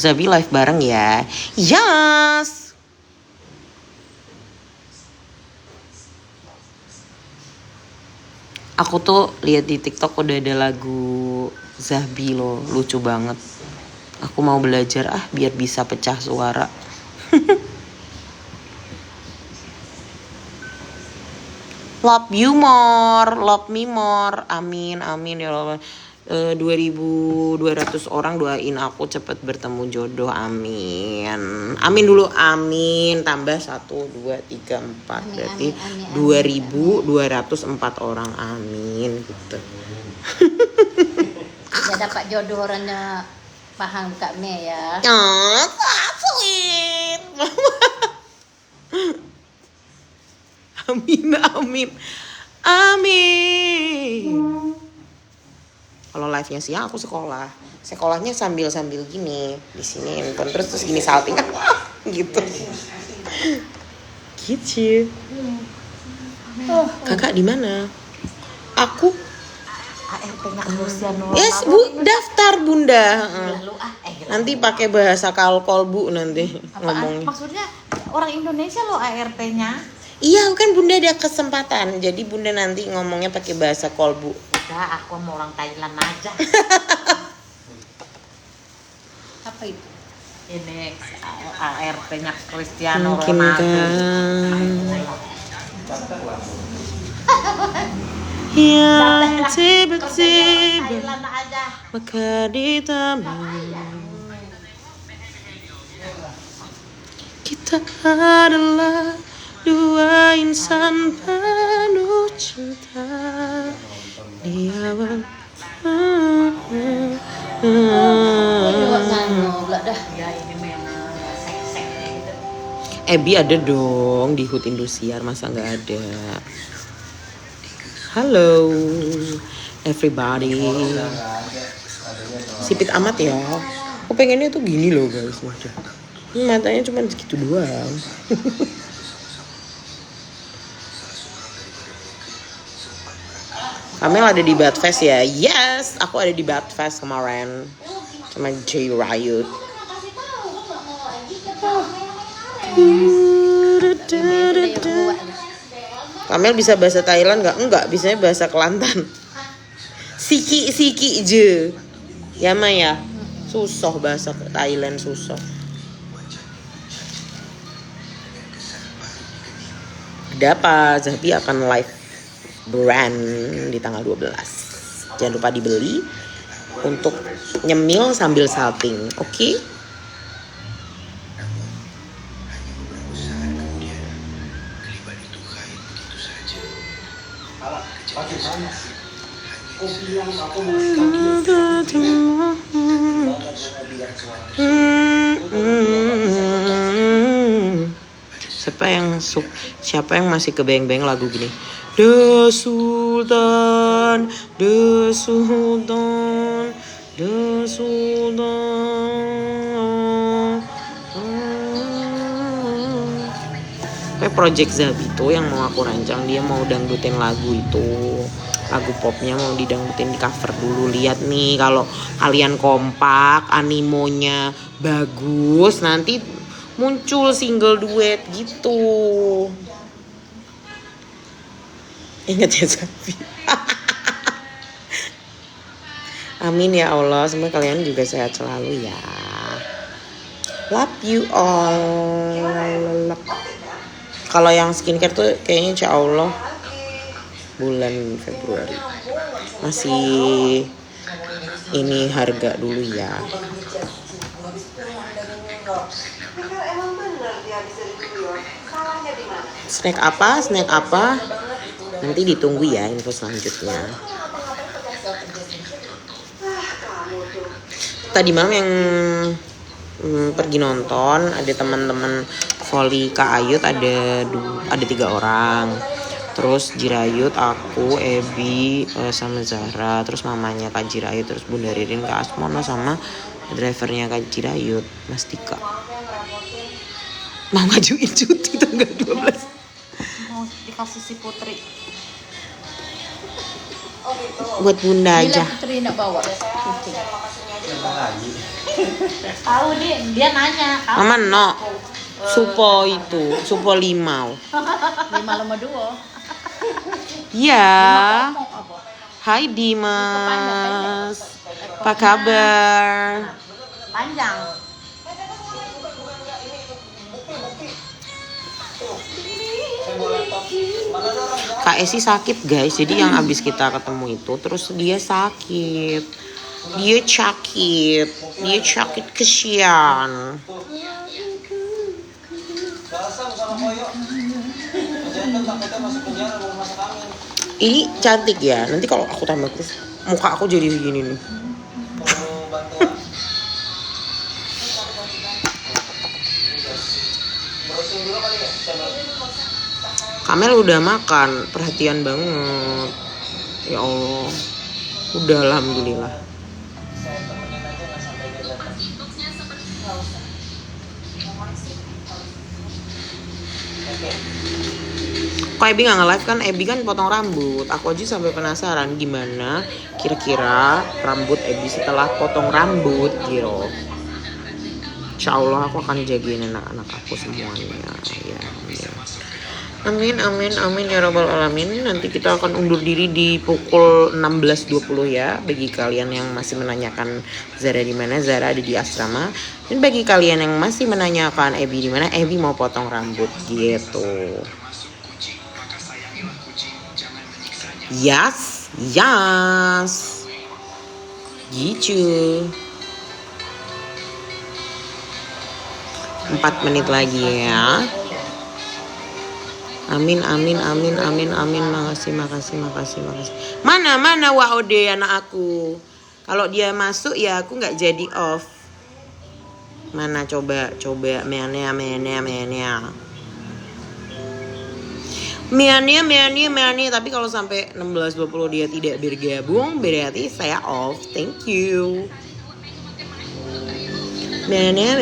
Zabi live bareng ya. Yes. Aku tuh lihat di TikTok udah ada lagu Zabi loh, lucu banget. Aku mau belajar biar bisa pecah suara. Love you more, love me more. Amin, amin ya Allah. 2.200 orang doain aku cepet bertemu jodoh, amin. Amin dulu, amin. Tambah 1, 2, 3, 4 berarti 2.204 orang, amin gitu. Ya dapat jodoh orangnya paham Kak Me ya. Oh, sweet. Amin, amin, amin. Kalau live-nya siang aku sekolah. Sekolahnya sambil gini di sini nonton terus gini salting gitu. Gitu. Kakak di mana? Aku ART-nya Luciano. yes Bu, daftar Bunda. Nanti pakai bahasa kalkol Bu nanti ngomongnya. Maksudnya orang Indonesia loh ART-nya. Iya kan Bunda ada kesempatan. Jadi Bunda nanti ngomongnya pakai bahasa kolbu. Udah, aku mau orang Thailand aja. Apa itu? Ini ART-nya Cristiano Mungkin Ronaldo. yang tiba-tiba Thailand aja. maka ditambah kita adalah dua insan penuh cinta di awal. Ebi ada dong di HUT Indosiar, masa nggak ada? Halo everybody. Sipit amat ya. Aku pengennya tuh gini loh guys, udah. Matanya cuma segitu doang. Kamel ada di Badfest ya? Yes, aku ada di Badfest kemarin sama J Riot. Kamel bisa bahasa Thailand nggak? Enggak, bisanya bahasa Kelantan. Siki je. Ya Maya, susah bahasa Thailand susah. Ada apa? Zabi akan live brand di tanggal 12. Jangan lupa dibeli untuk nyemil sambil salting, oke? Siapa yang masih kebayang-bayang lagu gini? The Sultan, The Sultan, The Sultan. Kayak Project Zabi tuh yang mau aku rancang, dia mau dangdutin lagu itu. Lagu popnya mau didangdutin, di cover dulu. Lihat nih, kalau kalian kompak, animonya bagus, nanti muncul single duet gitu. Ingat ya Zabi. Amin ya Allah, semoga kalian juga sehat selalu ya. Love you all. Kalau yang skincare tuh kayaknya insya Allah bulan Februari. Masih ini harga dulu ya. Snack apa? Nanti ditunggu ya info selanjutnya. Tadi malam yang pergi nonton ada teman-teman volley Kak Ayut, ada 3 orang. Terus Jirayut, aku, Ebi, sama Zahra. Terus mamanya Kak Jirayut, terus Bunda Ririn, Kak Asmono, sama drivernya Kak Jirayut, Mas Tika. Mau ngajuin cuti tanggal 12. Mau dikasih si Putri. Buat Bunda aja. Putri nak bawa. Tahu dia nanya. Mama no. Supo itu, supo limau. 5 Iya. ngomong apa? Hai Dimas. Apa kabar? Panjang. Kak Esi sakit guys. Jadi yang abis kita ketemu itu terus dia sakit. Dia sakit kesian. Ini cantik ya. Nanti kalau aku tambah terus muka aku jadi segini nih. Kamel udah makan, perhatian banget. Ya Allah. Udah alhamdulillah. Kok Ebi gak nge-live kan? Ebi kan potong rambut. Aku aja sampai penasaran gimana kira-kira rambut Ebi setelah potong rambut gitu. Insya Allah aku akan jagain anak-anak aku semuanya ya, ya. Amin amin amin ya rabbal alamin. Nanti kita akan undur diri di pukul 16.20 ya. Bagi kalian yang masih menanyakan Zara di mana, Zara ada di asrama. Dan bagi kalian yang masih menanyakan Ebi di mana, Ebi mau potong rambut gitu. Yes, gitu. 4 menit lagi ya. Amin. Makasih. Mana WOD anak aku. Kalau dia masuk ya aku nggak jadi off. Mana coba Mania. Tapi kalau sampai 16.20 dia tidak bergabung, berarti saya off. Thank you. Mania.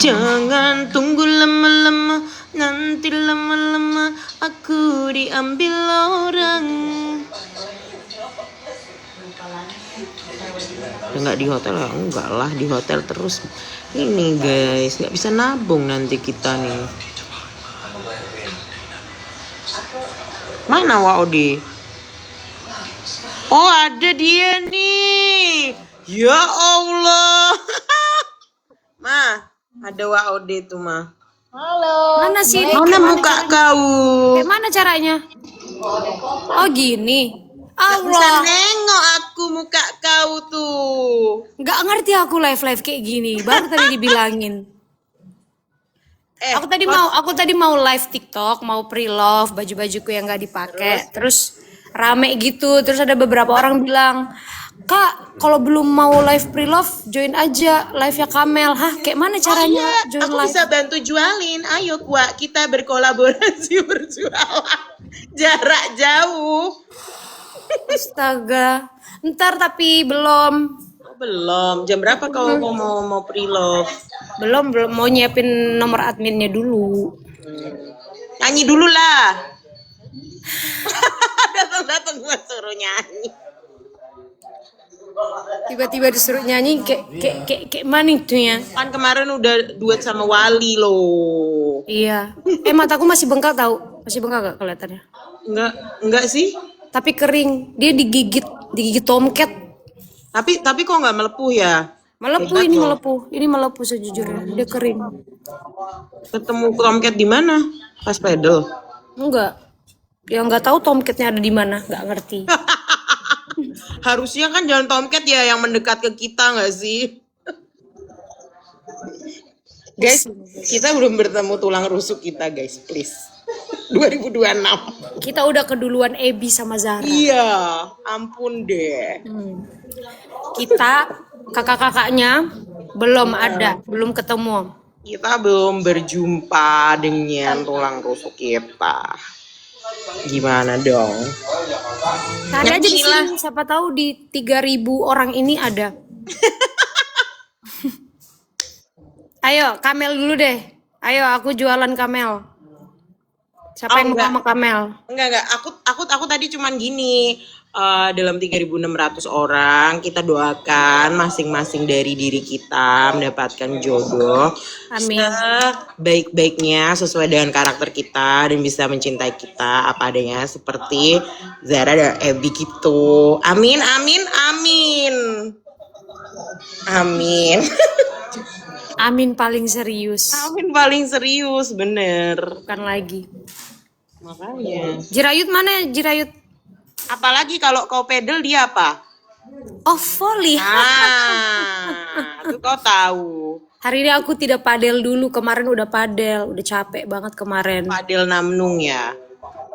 Jangan tunggu lama-lama, nanti lama-lama aku diambil orang. Enggak di hotel ya? Enggak lah, di hotel terus. Ini guys, nggak bisa nabung nanti kita nih. Mana WOD? Oh ada dia nih. Ya Allah. Ma, ada WOD tuh Ma. Halo. Mana sih? Mana muka kau? Kayak mana caranya? Oh gini. Gak bisa Allah, nengok aku muka kau tuh. nggak ngerti aku live kayak gini. Baru tadi dibilangin. Aku tadi mau live TikTok, mau pre-love baju-bajuku yang nggak dipakai. Terus rame gitu. Terus ada beberapa orang bilang, Kak, kalau belum mau live pre-love, join aja live-nya Kamel. Hah, kayak mana caranya join Aku live? bisa bantu jualin. Ayo Kuak, kita berkolaborasi berjualan. Jarak jauh. Astaga. Ntar tapi belum. Oh, belum. Jam berapa kau mau pre-love? Belum mau nyiapin nomor adminnya dulu. Nyanyi dulu lah. Datang gua suruh nyanyi. Tiba-tiba disuruh nyanyi kayak mana itu ya? Kan kemarin udah duet sama Wali loh. Iya. Mataku masih bengkak tahu. Masih bengkak gak kelihatannya? Enggak sih. Tapi kering. Dia digigit tomcat. Tapi kok nggak melepuh ya? Melepuh Hebat ini loh. melepuh. Ini melepuh sejujurnya. Dia kering. Ketemu tomcat di mana? Pas pedal. Enggak. Ya nggak tahu tomcatnya ada di mana. Nggak ngerti. Harusnya kan jangan tomcat ya yang mendekat ke kita nggak sih? Guys, kita belum bertemu tulang rusuk kita guys, please. 2026. Kita udah keduluan Ebi sama Zara. Iya, ampun deh. Kita kakak-kakaknya belum ada, belum ketemu. Kita belum berjumpa dengan tulang rusuk kita. Gimana dong? Cari aja di sini, siapa tahu di 3.000 orang ini ada. Ayo, Kamel dulu deh. Ayo, aku jualan Kamel. Siapa Oh, yang mau enggak. sama Kamel? Enggak. Aku tadi cuman gini, dalam 3.600 orang kita doakan masing-masing dari diri kita mendapatkan jodoh Amin. sebaik-baiknya sesuai dengan karakter kita dan bisa mencintai kita apa adanya seperti Zara dan Abby gitu. Amin, amin, amin. Amin. Amin paling serius. Amin paling serius, bener. Bukan lagi. Makanya. Jirayut mana? Jirayut. Apalagi kalau kau pedal dia apa? Oh, volley. Itu kau tahu. Hari ini aku tidak padel dulu. Kemarin udah padel. Udah capek banget kemarin. Padel Namnung ya.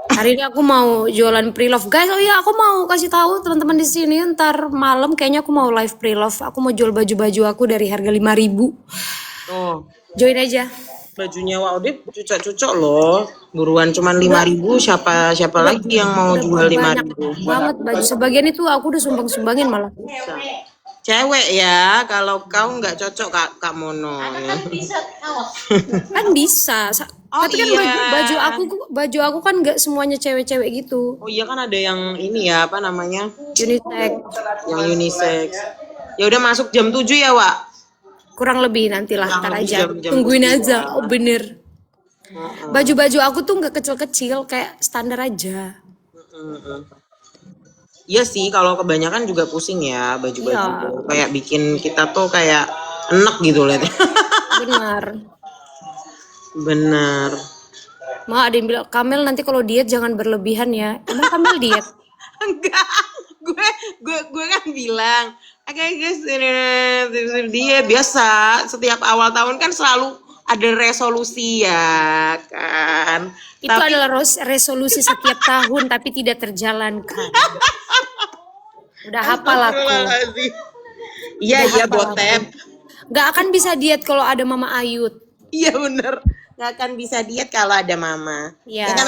Hari ini aku mau jualan pre-love. Guys, oh iya aku mau kasih tahu teman-teman di sini ntar malam kayaknya aku mau live pre-love. Aku mau jual baju-baju aku dari harga 5.000. Oh, Join aja. bajunya Wak Odip cucok-cucok loh. Buruan cuman 5.000, siapa lagi yang mau jual Banyak 5.000? banget baju. Sebagian itu aku udah sumbang-sumbangin malah. Cewek ya, kalau kau nggak cocok Kak Mono. Kan bisa. Oh, Tapi kan iya. baju aku kan nggak semuanya cewek-cewek gitu. Oh iya kan ada yang ini ya, apa namanya? Unisex. Yang unisex. Ya udah masuk jam 7 ya, Wak. Kurang lebih nantilah, Kurang ntar lebih aja. jam-jam Tungguin 7. aja. Oh bener. Baju-baju aku tuh nggak kecil-kecil, kayak standar aja. Iya sih, kalau kebanyakan juga pusing ya baju-baju Iya. tuh. Kayak bikin kita tuh kayak enek gitu lihat. Benar. Bener. Mau ada yang bilang, Kamel nanti kalau diet jangan berlebihan ya. Emang Kamel diet? Enggak, gue kan bilang, oke guys, dia biasa setiap awal tahun kan selalu ada resolusi ya kan. Itu adalah resolusi setiap tahun tapi tidak terjalankan. Udah hafal aku. Astagfirullahaladzim. Iya iya Botep. Gak akan bisa diet kalau ada Mama Ayut. Iya bener. Gak akan bisa diet kalau ada mama. Iya. Ya kan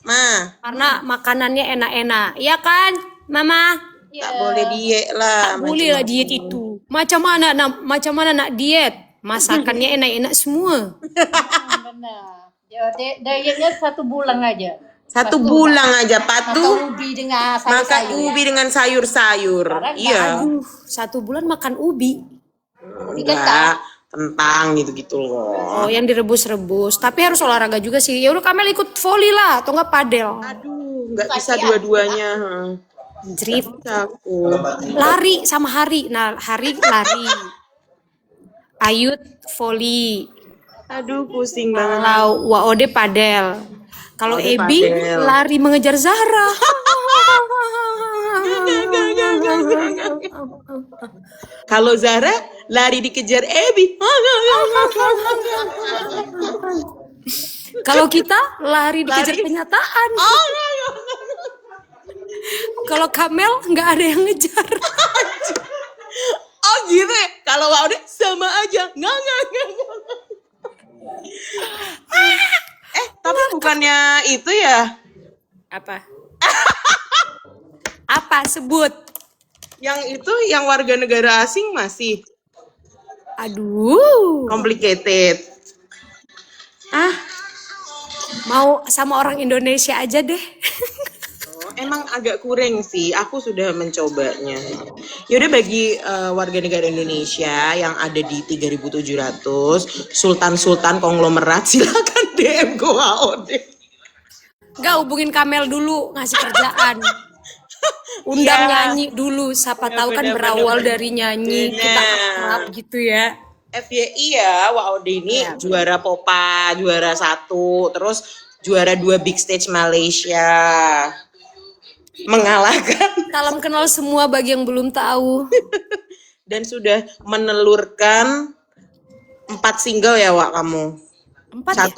Ma? Karena makanannya enak-enak. Iya kan, Mama? Tak boleh diet lah. Boleh lah diet itu. Macam mana nak diet? Masakannya enak-enak semua. Benar. Dietnya 1 bulan aja. 1 bulan aja patuh. Makan ubi dengan Makan sayur-sayur. ubi dengan sayur-sayur. Iya. 1 bulan makan ubi. Enggak, kentang gitu-gitu loh. Oh, yang direbus-rebus. Tapi harus olahraga juga sih. Ya udah Kamel ikut volley lah atau enggak padel. Aduh, nggak bisa dua-duanya. Drip. Aku. Lari sama Hari. Nah, Hari lari. Ayut volley. Aduh, pusing banget. Kalau Waode padel. Kalau Waode Ebi padel. lari mengejar Zahra. Kalau Zara lari dikejar Ebi. Kalau kita lari dikejar kenyataan. Kalau Kamel nggak ada yang ngejar. Oh gitu ya. Kalau Waude sama aja. Nggak. Tapi bukannya itu ya. Apa? Apa sebut? Yang itu yang warga negara asing masih Aduh. complicated. Mau sama orang Indonesia aja deh. Emang agak kurang sih, aku sudah mencobanya. Yaudah bagi warga negara Indonesia yang ada di 3.700, sultan-sultan konglomerat silakan DM ke Waode. Nggak, hubungin Kamel dulu ngasih kerjaan. Undang Iya. nyanyi dulu, siapa Ya, tahu kan bener, berawal bener. dari nyanyi, kita Bener. akrab gitu ya. FYI ya, Waode ini juara Popa, juara 1, terus juara 2 Big Stage Malaysia. Mengalahkan Salam kenal semua bagi yang belum tahu. dan sudah menelurkan 4 single ya Wak kamu. 4 ya?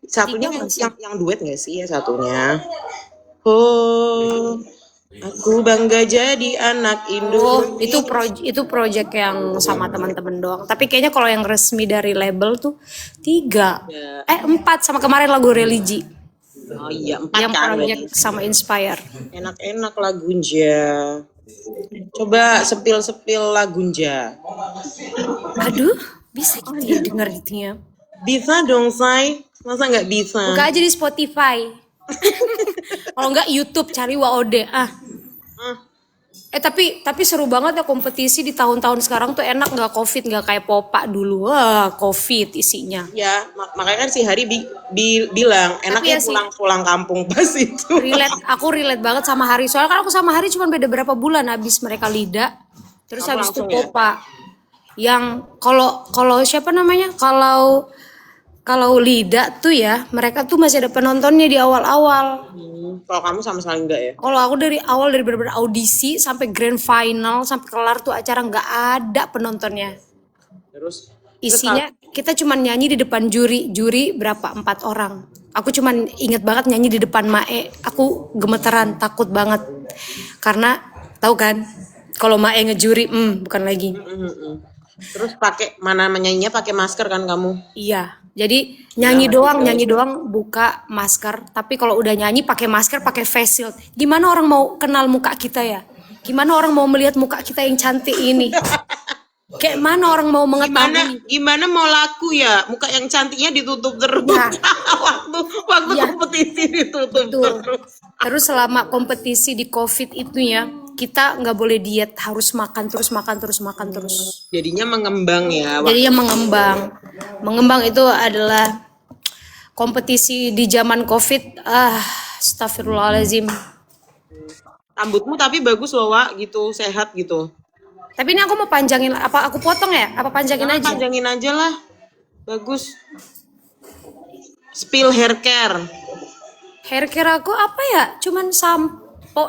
Satunya Tiga yang duet nggak sih ya satunya? Oh, aku bangga jadi anak Oh, Indonesia. itu project yang sama teman-teman doang. Tapi kayaknya kalau yang resmi dari label tuh 3. Ya. 4 sama kemarin lagu religi. Oh iya 4 Yang kan. project sama Inspire. Enak-enak lagunja. Coba sepil-sepil lagunja. Aduh, Bisa gitu ya denger gitu ya. Bisa dong, Say. Masa nggak bisa? Buka aja di Spotify. Kalau enggak YouTube cari WOD. Ah, Tapi seru banget ya kompetisi di tahun-tahun sekarang tuh enak nggak COVID nggak kayak Popa dulu. Wah, COVID isinya. ya, makanya kan si Hari bilang enaknya ya sih- pulang kampung pas itu. Aku relate banget sama Hari. Soalnya kan aku sama Hari cuma beda berapa bulan habis mereka Lida. Terus Kamu habis itu langsung ya? Popa. Yang kalau siapa namanya? Kalau Lida tuh ya, mereka tuh masih ada penontonnya di awal-awal. Kalau kamu sama sekali enggak ya? Kalau aku dari awal dari bener-bener audisi sampai grand final sampai kelar tuh acara nggak ada penontonnya. Terus Isinya kita cuman nyanyi di depan juri berapa 4 orang. Aku cuman inget banget nyanyi di depan Mae. Aku gemeteran, takut banget karena tahu kan kalau Mae ngejuri, bukan lagi. Terus pakai mana menyanyinya pakai masker kan kamu? Iya, jadi nyanyi doang buka masker. Tapi kalau udah nyanyi pakai masker, pakai face shield. Gimana orang mau kenal muka kita ya? Gimana orang mau melihat muka kita yang cantik ini? Kayak mana orang mau mengetahui? Gimana mau laku ya? Muka yang cantiknya ditutup terus. Ya. waktu Ya. kompetisi ditutup Betul. terus. Terus selama kompetisi di COVID itu ya, kita nggak boleh diet, harus makan terus. Jadinya mengembang ya. Jadinya mengembang. Mengembang itu adalah kompetisi di zaman COVID. Astagfirullahaladzim. Rambutmu tapi bagus loh, Wak, gitu, sehat gitu. Tapi ini aku mau panjangin, apa aku potong ya? Apa panjangin aja? Panjangin aja lah. Bagus. Spill hair care. Hair care aku apa ya? Cuman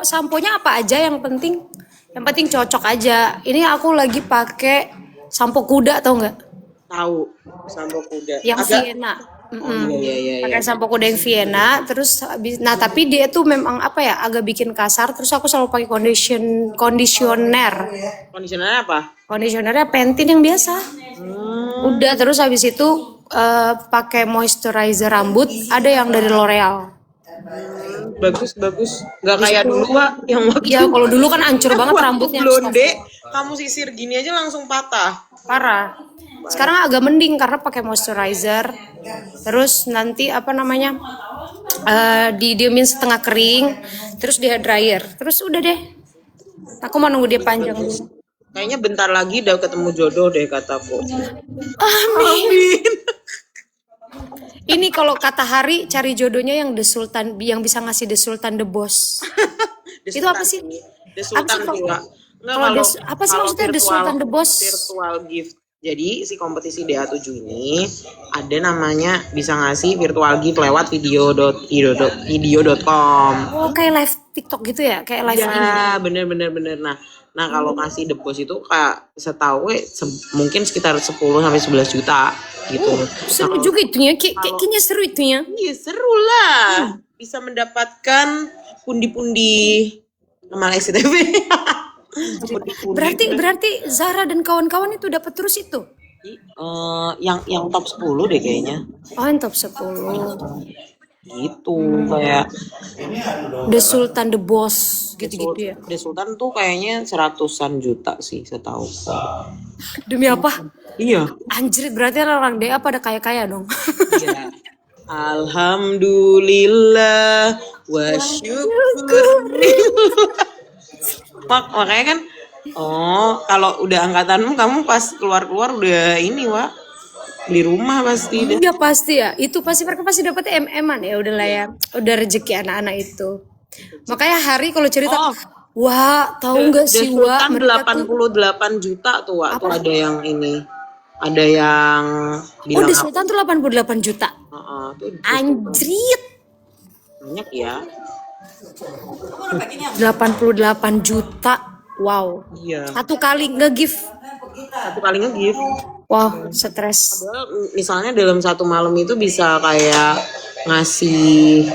samponya apa aja yang penting? Yang penting cocok aja. Ini aku lagi pakai sampo kuda, tau nggak? Tahu, sampo kuda. Yang Vienna. Iya. Pakai sampo kuda yang Vienna, terus nah tapi dia tuh memang apa ya, agak bikin kasar, terus aku selalu pakai conditioner. Kondisionernya apa? Conditionernya Pantene yang biasa. Udah, terus habis itu pakai moisturizer rambut, ada yang dari L'Oreal. Bagus. Nggak kayak dulu, Wak, yang waktu Iya, kalau dulu kan hancur banget rambutnya. blonde, kamu sisir gini aja langsung patah. Parah. Sekarang agak mending karena pakai moisturizer. Terus nanti apa namanya? Didiemin setengah kering, terus di hair dryer. Terus udah deh. Aku mau nunggu dia panjang dulu. Kayaknya bentar lagi udah ketemu jodoh deh kataku. Amin. Ini kalau kata Hari cari jodohnya yang The Sultan, yang bisa ngasih The Sultan the Boss. Itu apa sih? The Sultan Apa sih kalau- juga. Enggak, kalau apa sih maksudnya The Sultan the Boss? Virtual gift. Jadi si kompetisi DA7 ini ada namanya bisa ngasih virtual gift lewat video.com. Oh, kayak live TikTok gitu ya? Kayak live ini. Ya, bener. Nah kalau ngasih The Boss itu kayak setahu mungkin sekitar 10 sampai 11 juta gitu. Seru juga itunya, kayaknya seru itunya. Iya seru lah. Bisa mendapatkan pundi-pundi sama SCTV. Berarti Zara dan kawan-kawan itu dapat terus itu. Yang top 10 deh kayaknya. Oh, yang top 10. Gitu kayak The Sultan the Boss gitu-gitu ya. The Sultan tuh kayaknya 100-an juta sih setahu. Demi apa? Iya. Anjir, berarti orang DA pada kaya-kaya dong. Iya. Alhamdulillah wa syukurillah. Makanya kan kalau udah angkatanmu kamu pas keluar udah ini, Wak. Di rumah pasti deh. Iya pasti ya. Itu pasti mereka pasti dapat MM-an ya, udahlah ya. Udah rezeki anak-anak itu. Makanya Hari kalau cerita, wah, tahu nggak sih, Wak, Sultan mereka tuh 88 juta tuh, Wak. Tuh ada yang ini. Ada yang Oh, bilang The Sultan tuh 88 juta. tuh Anjrit. banyak ya. 88 juta. Wow. Iya. Satu kali nge-gift. Satu kali nge-gift. Wow, stres. Misalnya dalam satu malam itu bisa kayak ngasih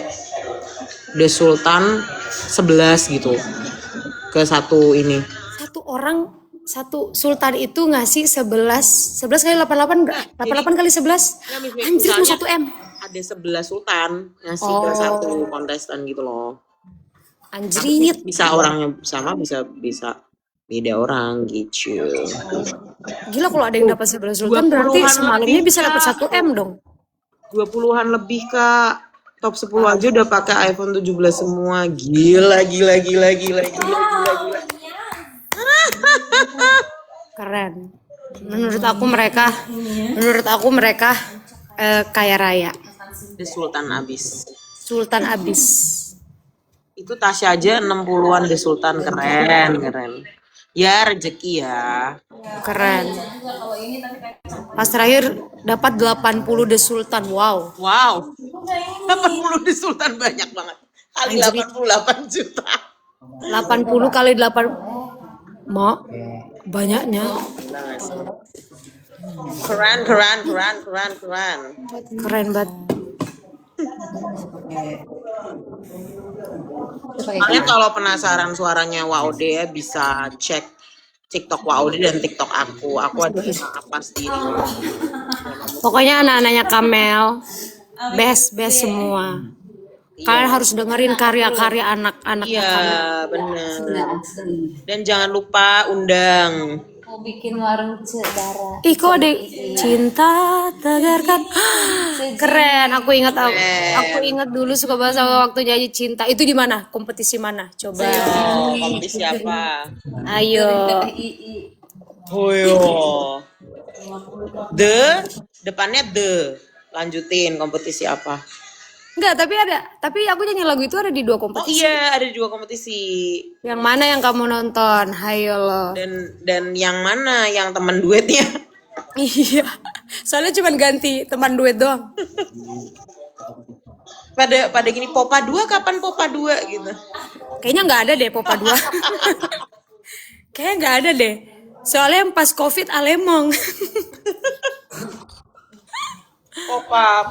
The Sultan 11 gitu ke satu ini. Satu sultan itu ngasih 11 kali 88 berapa? 88 kali 11. Anjir tuh 1 M. Ada 11 sultan ngasih ke satu kontestan gitu loh. Anjrit. Bisa orangnya sama, bisa beda orang gitu. Gila kalau ada yang dapat 11 sultan berarti 20-an semalamnya lebih, bisa dapat Kak. 1 M dong. 20-an lebih, Kak. Top 10 aja udah pakai iPhone 17 semua. Gila, gila, gila, gila, gila, gila, gila. Keren. Menurut aku mereka kaya raya. The Sultan abis. Sultan abis. Itu Tasya aja 60-an The Sultan, keren, keren. Ya rezeki ya. Keren. Pas terakhir dapat 80 The Sultan. Wow. Wow. 80 The Sultan banyak banget. Kali Anjir. 88 juta. 80 kali 8. Mak, banyaknya. Keren, keren, keren, keren, keren. Keren banget. Kalian kalau penasaran suaranya Waude ya bisa cek TikTok Waude dan TikTok aku. Aku ada apa sih? Pokoknya anak-anaknya Kamel best semua. Kalian harus dengerin karya-karya anak-anaknya Kamel. Iya, benar. Dan jangan lupa undang. Mau bikin warung Cedara. Ih kok ada cinta tegarkan. Keren, aku ingat dulu suka banget sama waktu nyanyi cinta. Itu di mana? Kompetisi mana? Coba. Oh, kompetisi apa? Ayo. Oh yo. Depannya lanjutin kompetisi apa? Enggak, tapi aku nyanyi lagu itu ada di 2 Oh kompetisi. iya, ada 2 kompetisi. Yang mana yang kamu nonton? Hayo lo. Dan yang mana yang teman duetnya? Iya. Soalnya cuma ganti teman duet doang. Pada gini Popa 2 kapan Popa 2 gitu. Kayaknya nggak ada deh Popa 2. Kayaknya nggak ada deh. Soalnya yang pas Covid Alemong. Popa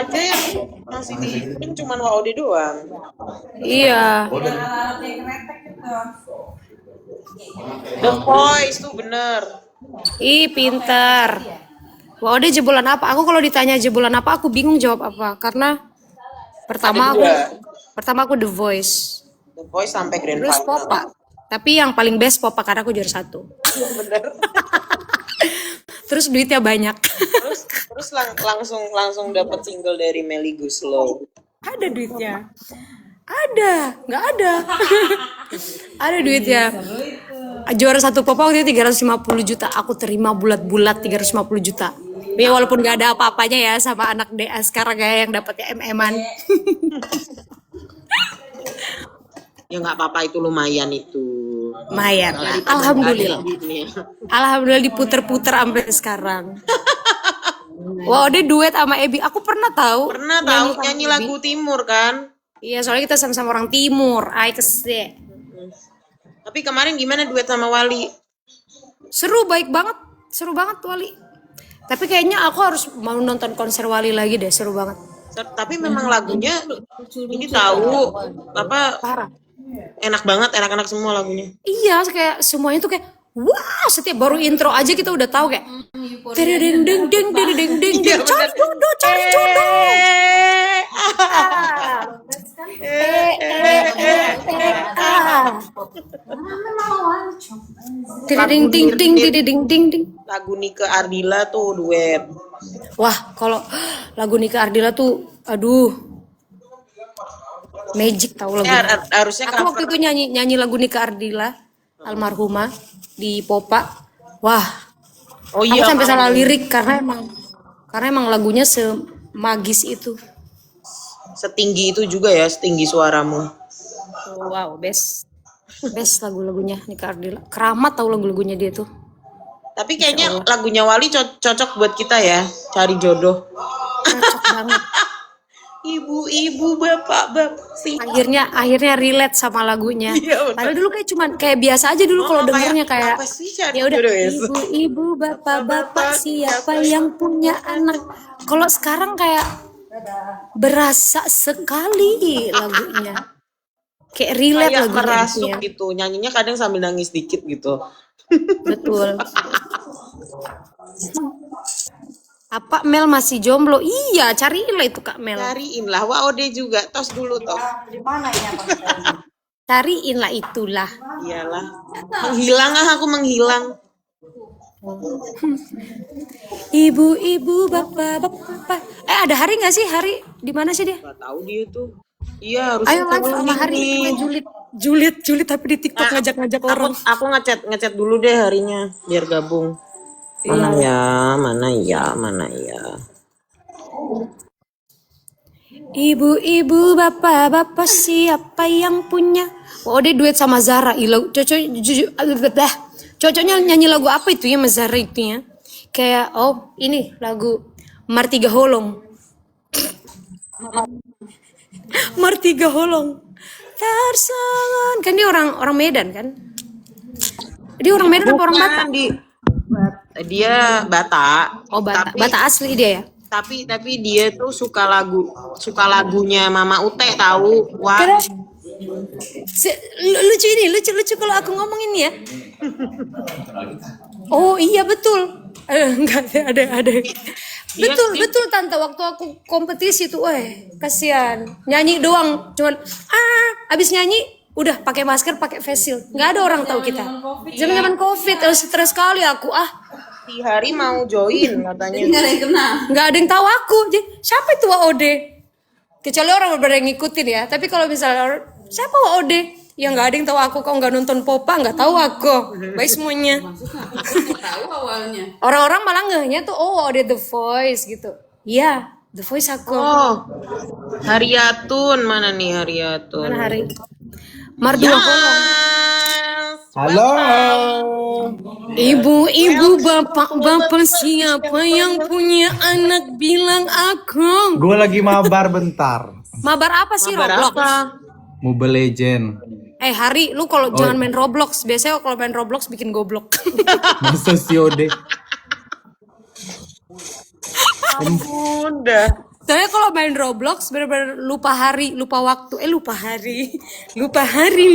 aja yang masih dihitung cuman Waude doang. Iya. The Voice tuh bener. Ih, pinter. Wah, udah jebolan apa? Aku kalau ditanya jebolan apa, aku bingung jawab apa. Karena pertama aku The Voice. The Voice sampai grand Terus final. Popa. Tapi yang paling best Popa karena aku juara 1. Bener. Terus duitnya banyak. Terus langsung dapat single dari Melly Guslow. Ada duitnya. Ada, nggak ada. Ada duitnya. Juara 1 Popa waktu itu 350 juta. Aku terima bulat-bulat 350 juta. Ya walaupun nggak ada apa-apanya ya sama anak DA sekarang ya yang dapatnya MM-an. Ya nggak apa-apa, itu lumayan itu. Lumayan lah. Alhamdulillah. Alhamdulillah diputer-puter sampai sekarang. Wah, dia duet sama Ebi. Aku pernah tahu. Pernah tahu nyanyi lagu Timur kan? Iya, soalnya kita sama-sama orang Timur. Ay kesek. Tapi kemarin gimana duet sama Wali? Seru, baik banget. Seru banget Wali. Tapi kayaknya aku harus mau nonton konser Wali lagi deh, seru banget. Tapi memang lagunya ini tahu apa Parah. enak banget, enak-enak semua lagunya. Iya, kayak semuanya tuh kayak wow, setiap baru intro aja kita udah tahu kayak ding ding ding ding ding ding ding cari jodoh, cari jodoh. Ding ding ding ding ding ding ding. Lagu Nike Ardila tuh duet. Wah, kalau lagu Nika Ardila tuh aduh. Magic tahu lagu. Harusnya Aku waktu itu nyanyi lagu Nika Ardila almarhumah di Popa. Wah. Oh Aku iya. sampai salah lirik karena emang lagunya semagis itu. Setinggi itu juga ya, setinggi suaramu. Wow, best lagu-lagunya Nika Ardila. Keramat tahu lagu-lagunya dia tuh. Tapi kayaknya lagunya Wali cocok buat kita ya, cari jodoh. Cocok banget. Ibu-ibu, bapak-bapak sih. Akhirnya relate sama lagunya. Iya, betul. Padahal dulu kayak biasa aja dulu kalau dengernya kayak apa sih cari ya udah jodoh ya? ibu-ibu, bapak-bapak siapa yang punya anak. Kalau sekarang kayak berasa sekali lagunya. Kayak relate Kayak lagunya. merasuk gitu, nyanyinya kadang sambil nangis dikit gitu. Betul. Apa Mel masih jomblo? Iya, carilah itu Kak Mel. Cariin lah, Waude juga, tos dulu tos. Di mana ini? Cariin lah itulah. Iyalah. Menghilang aku menghilang. Ibu-ibu, bapak-bapak. Ada Hari nggak sih? Hari di mana sih dia? Gak tahu dia tuh. Iya harusnya Ayo live sama Hari. Julid tapi di TikTok ngajak-ngajak orang. Aku ngechat dulu deh Harinya biar gabung. Mana ya. Ibu-ibu, bapak-bapak, siapa yang punya? Oh, dia duet sama Zara. Cocoknya nyanyi lagu apa itu ya, Mas Zara itu ya? Kayak ini lagu Martiga Holong. Martiga Holong. Tersangan. Kan dia orang Medan kan? Dia orang Medan apa orang Batak? Dia Batak. Oh, Batak asli dia ya? Tapi dia tuh suka lagunya Mama Ute tahu. Wah. Lucu kalau aku ngomong ini ya. Oh iya betul. Enggak ada. Betul tante, waktu aku kompetisi tuh, kasihan. Nyanyi doang, cuman abis nyanyi udah pakai masker, pakai face shield. Nggak ada orang tahu kita. Zaman Covid, stres sekali aku. Si Hari mau join katanya. Nggak ada yang tahu aku. Jadi, siapa itu WOD? Kecuali orang berbeda yang ngikutin ya. Tapi kalau misalnya siapa WOD? Ya nggak ada yang tahu aku. Kau nggak nonton Popa, nggak tahu aku. Baik semuanya. Tahu awalnya. Orang-orang malah ngehnya tuh, WOD The Voice gitu. Iya, The Voice aku. Oh, Haryatun mana nih Haryatun? Mana Hari? Mardua Holong. Halo. Ibu-ibu, bapak-bapak, siapa yang punya anak bilang aku. Gue lagi mabar bentar. Mabar apa sih, Roblox? Mobile Legend. Hari, lu kalau jangan main Roblox. Biasanya kalau main Roblox bikin goblok. Masa sih Ode? Ampun dah. Soalnya kalau main Roblox bener-bener lupa hari, lupa waktu. Lupa hari,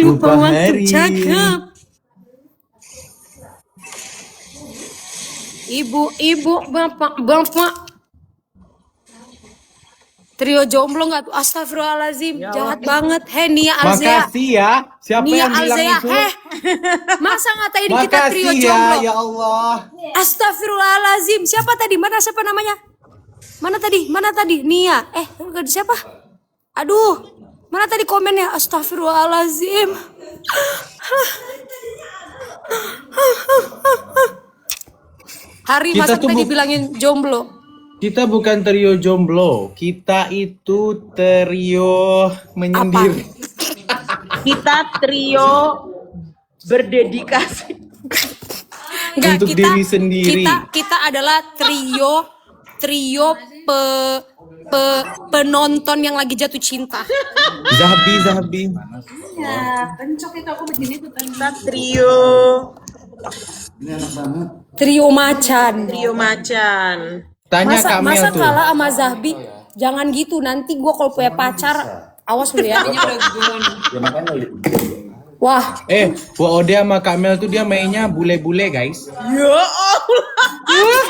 lupa waktu. Cakep. Ibu-ibu, bapak-bapak. Trio jomblo nggak tuh? Astagfirullahaladzim, jahat banget. Nia Alzea. Makasih ya. Siapa Nia yang bilang Alzea. itu? Masa ngatain kita trio Makasih jomblo? ya Allah. Astagfirullahaladzim. Siapa tadi? Siapa namanya? Mana tadi? Nia. Siapa? Aduh. Mana tadi komennya? Astagfirullahaladzim. Hari Kita masa tuh kita dibilangin jomblo. Kita bukan trio jomblo. Kita itu trio menyendiri. Kita trio berdedikasi. Enggak, Untuk diri sendiri. Kita adalah trio penonton yang lagi jatuh cinta. Zahabi. Ya, pencok itu aku begini tuh tadi. Kita trio Trio macan. Tanya Kamel Masa tuh. kalah sama Zahbi? Jangan gitu, nanti gua kalau punya pacar, awas lu ya. Wah, Ode sama Kamel tuh dia mainnya bule-bule guys. Ya Allah.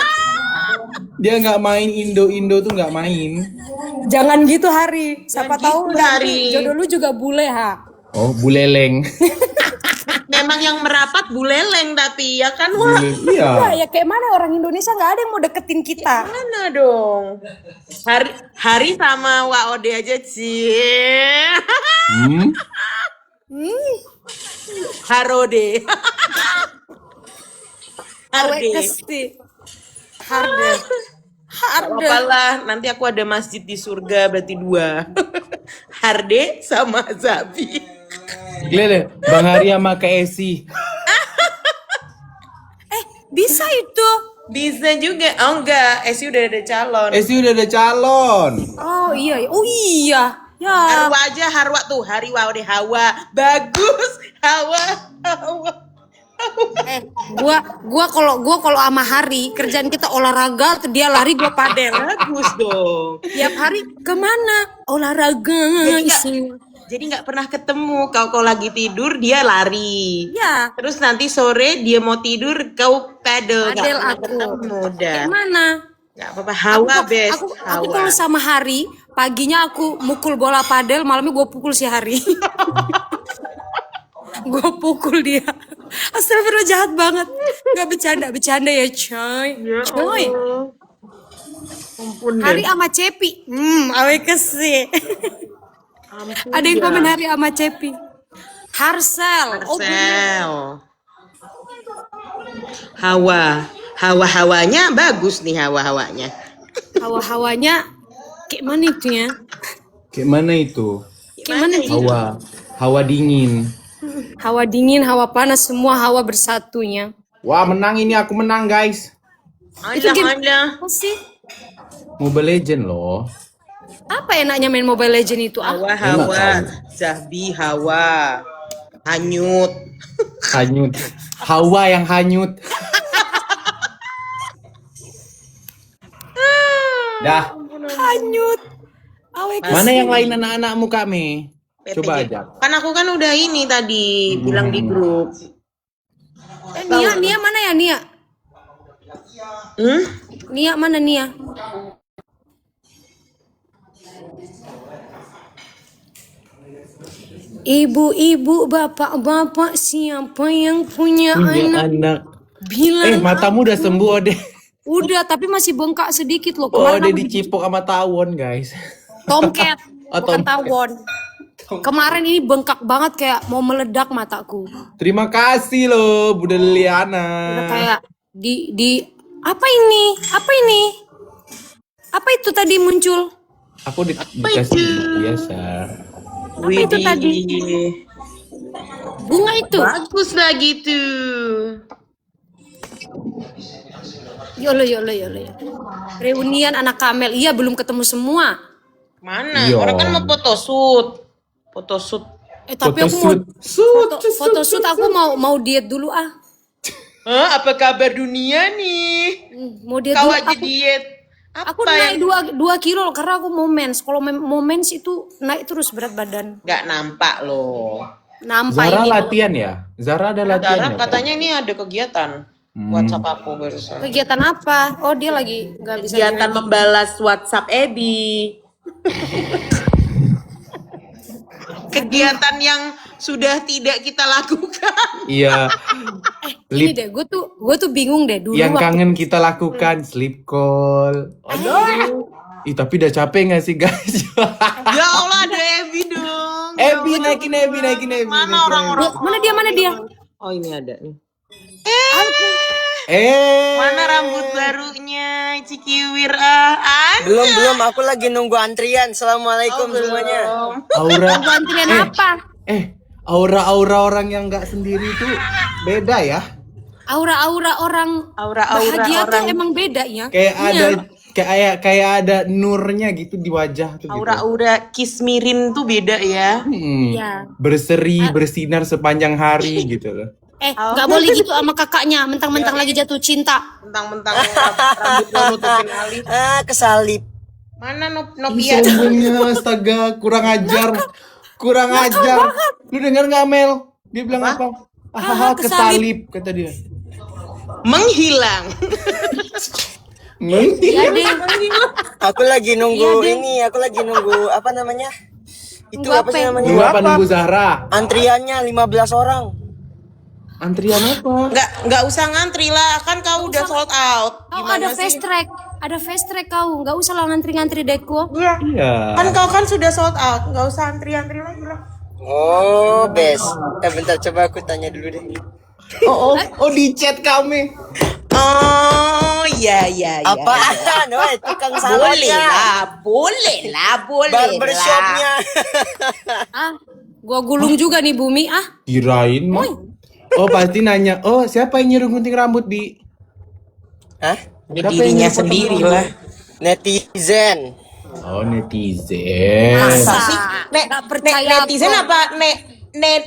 Dia nggak main Indo tuh nggak main. jangan gitu Hari. Siapa tahu gitu, nanti Hari. jodoh lu juga bule, ha. Oh, buleleng. Memang yang merapat buleleng tapi ya kan wah. Iya. Ya kayak mana orang Indonesia nggak ada yang mau deketin kita. Mana dong? Hari sama WOD aja sih. Harode. Harde. Apalah, nanti aku ada masjid di surga berarti 2. Harde sama Zabi. Lihat Bang Hari sama Kak Esi. Bisa itu. Bisa juga. Oh enggak, Esi udah ada calon. Esi udah ada calon. Oh iya. Ya. Harwa aja, Harwa tuh, Hariwa udah Hawa. Bagus. Hawa. Gua kalau sama Hari kerjaan kita olahraga, dia lari, gua padel. Bagus dong. Tiap hari kemana? Olahraga. Jadi nggak pernah ketemu. Kau lagi tidur, dia lari. Ya. Terus nanti sore dia mau tidur, kau pedal. Padel Nggak aku. ketemu dah. Gimana? Nggak apa-apa. Hawa best. Aku Hawa. kalau sama Hari, paginya aku mukul bola padel, malamnya gue pukul si Hari. gue pukul dia. Astagfirullah, jahat banget. Gak bercanda ya coy. Coy. Ampun Hari sama Cepi. Awe kese. Ada yang komen Hari sama Cepi. Harsel. Oh, Sel. Hawa-hawanya bagus nih hawa-hawanya. hawa-hawanya kayak mana itu ya? Kayak mana itu? Kayak mana itu? Hawa dingin. Hawa dingin, hawa panas, semua hawa bersatunya. Wah, menang ini, aku menang guys. Itu game Alah. apa sih? Mobile Legend loh. Apa enaknya main Mobile Legend itu? Hawa-hawa, Zahbi hawa. Hanyut. Hanyut. Hawa yang hanyut. Dah. Hanyut. Awe Mana yang lain anak-anakmu Kak Me? Coba PTG. aja. Kan aku kan udah ini tadi bilang di grup. Nia mana ya Nia? Hmm? Nia mana Nia? Ibu-ibu, bapak-bapak, siapa yang punya Punya anak? anak. Bilang Matamu udah sembuh Ode. udah, tapi masih bengkak sedikit loh. Oh, Kemarin Ode aku dicipok sama tawon guys. tomcat, Oh, bukan tomcat. tawon. Kemarin ini bengkak banget kayak mau meledak mataku. Terima kasih loh Bunda Liliana. Udah kayak di apa ini? Apa ini? Apa itu tadi muncul? Aku dikasih biasa. Apa itu tadi? Bunga itu. Bagus lah gitu. Yolo. Reunian anak Kamel. Iya, belum ketemu semua. Mana? Iya. Orang kan mau photoshoot. Photoshoot. Tapi aku mau photoshoot aku mau diet dulu ah. Hah, apa kabar dunia nih? Mau diet Kau dulu. aja diet. Aku Apa naik yang 2 kilo loh, karena aku mau mens. Kalau mau mens itu naik terus berat badan. nggak nampak loh? Nampak Zara ini. latihan ya? Zara ada latihan Zara ya? Kak? katanya ini ada kegiatan. WhatsApp aku barusan. Kegiatan apa? Oh, dia lagi nggak bisa. Kegiatan membalas WhatsApp Ebi. Kegiatan yang sudah tidak kita lakukan. Iya. Ini deh, gue tuh bingung deh dulu Yang waktu kangen kita lakukan sleep call. Aduh. Ih, tapi udah capek gak sih guys? Ya Allah, ada Ebi dong. Ebi naikin Ebi. Mana orang-orang? mana dia? Oh, ini ada nih. Ah, Mana rambut barunya Cikiwir ah? Belum, aku lagi nunggu antrian. Assalamualaikum semuanya. Aura. Antrian apa? Aura orang yang nggak sendiri itu beda ya. Aura-aura orang Aura-aura bahagia tuh orang. emang beda ya. Kayak Iya. ada kayak ada nurnya gitu di wajah tuh gitu. Aura-aura kismirin tuh beda ya. Iya. Berseri, bersinar sepanjang hari gitu loh. Nggak boleh gitu sama kakaknya, mentang-mentang lagi jatuh cinta. Mentang-mentang rambutnya nutupin alis. Kesalip. Mana Ih, Nopia? sombongnya, astaga, kurang ajar. Lu dengar nggak Mel? Dia bilang apa? Kesalip kata dia. Menghilang. Iya deh. Aku lagi nunggu Iya, ini. Aku lagi nunggu apa namanya? Itu Nunggu apa apa sih ya? namanya? Lu apa nunggu Zahra? Antriannya 15 orang. Antrian apa? Nggak usah ngantri lah, kan kau udah sold out. Kau Gimana ada sih? fast track kau, nggak usah lah ngantri-ngantri deko. Iya. Kan kau kan sudah sold out, nggak usah antri-antri lagi lah. Oh, best. Bentar coba aku tanya dulu deh. Oh, di chat kami. Oh, iya. Apaan? Woi, tukang salonnya. Boleh lah. Barbershopnya. Gua gulung juga nih Bumi Kirain mah. Oh, pasti nanya. Oh, siapa yang nyuruh gunting rambut, Bi? Hah? Ya, dirinya sendiri lah. Netizen. Oh, netizen. Masa sih? Nggak percaya netizen aku. apa?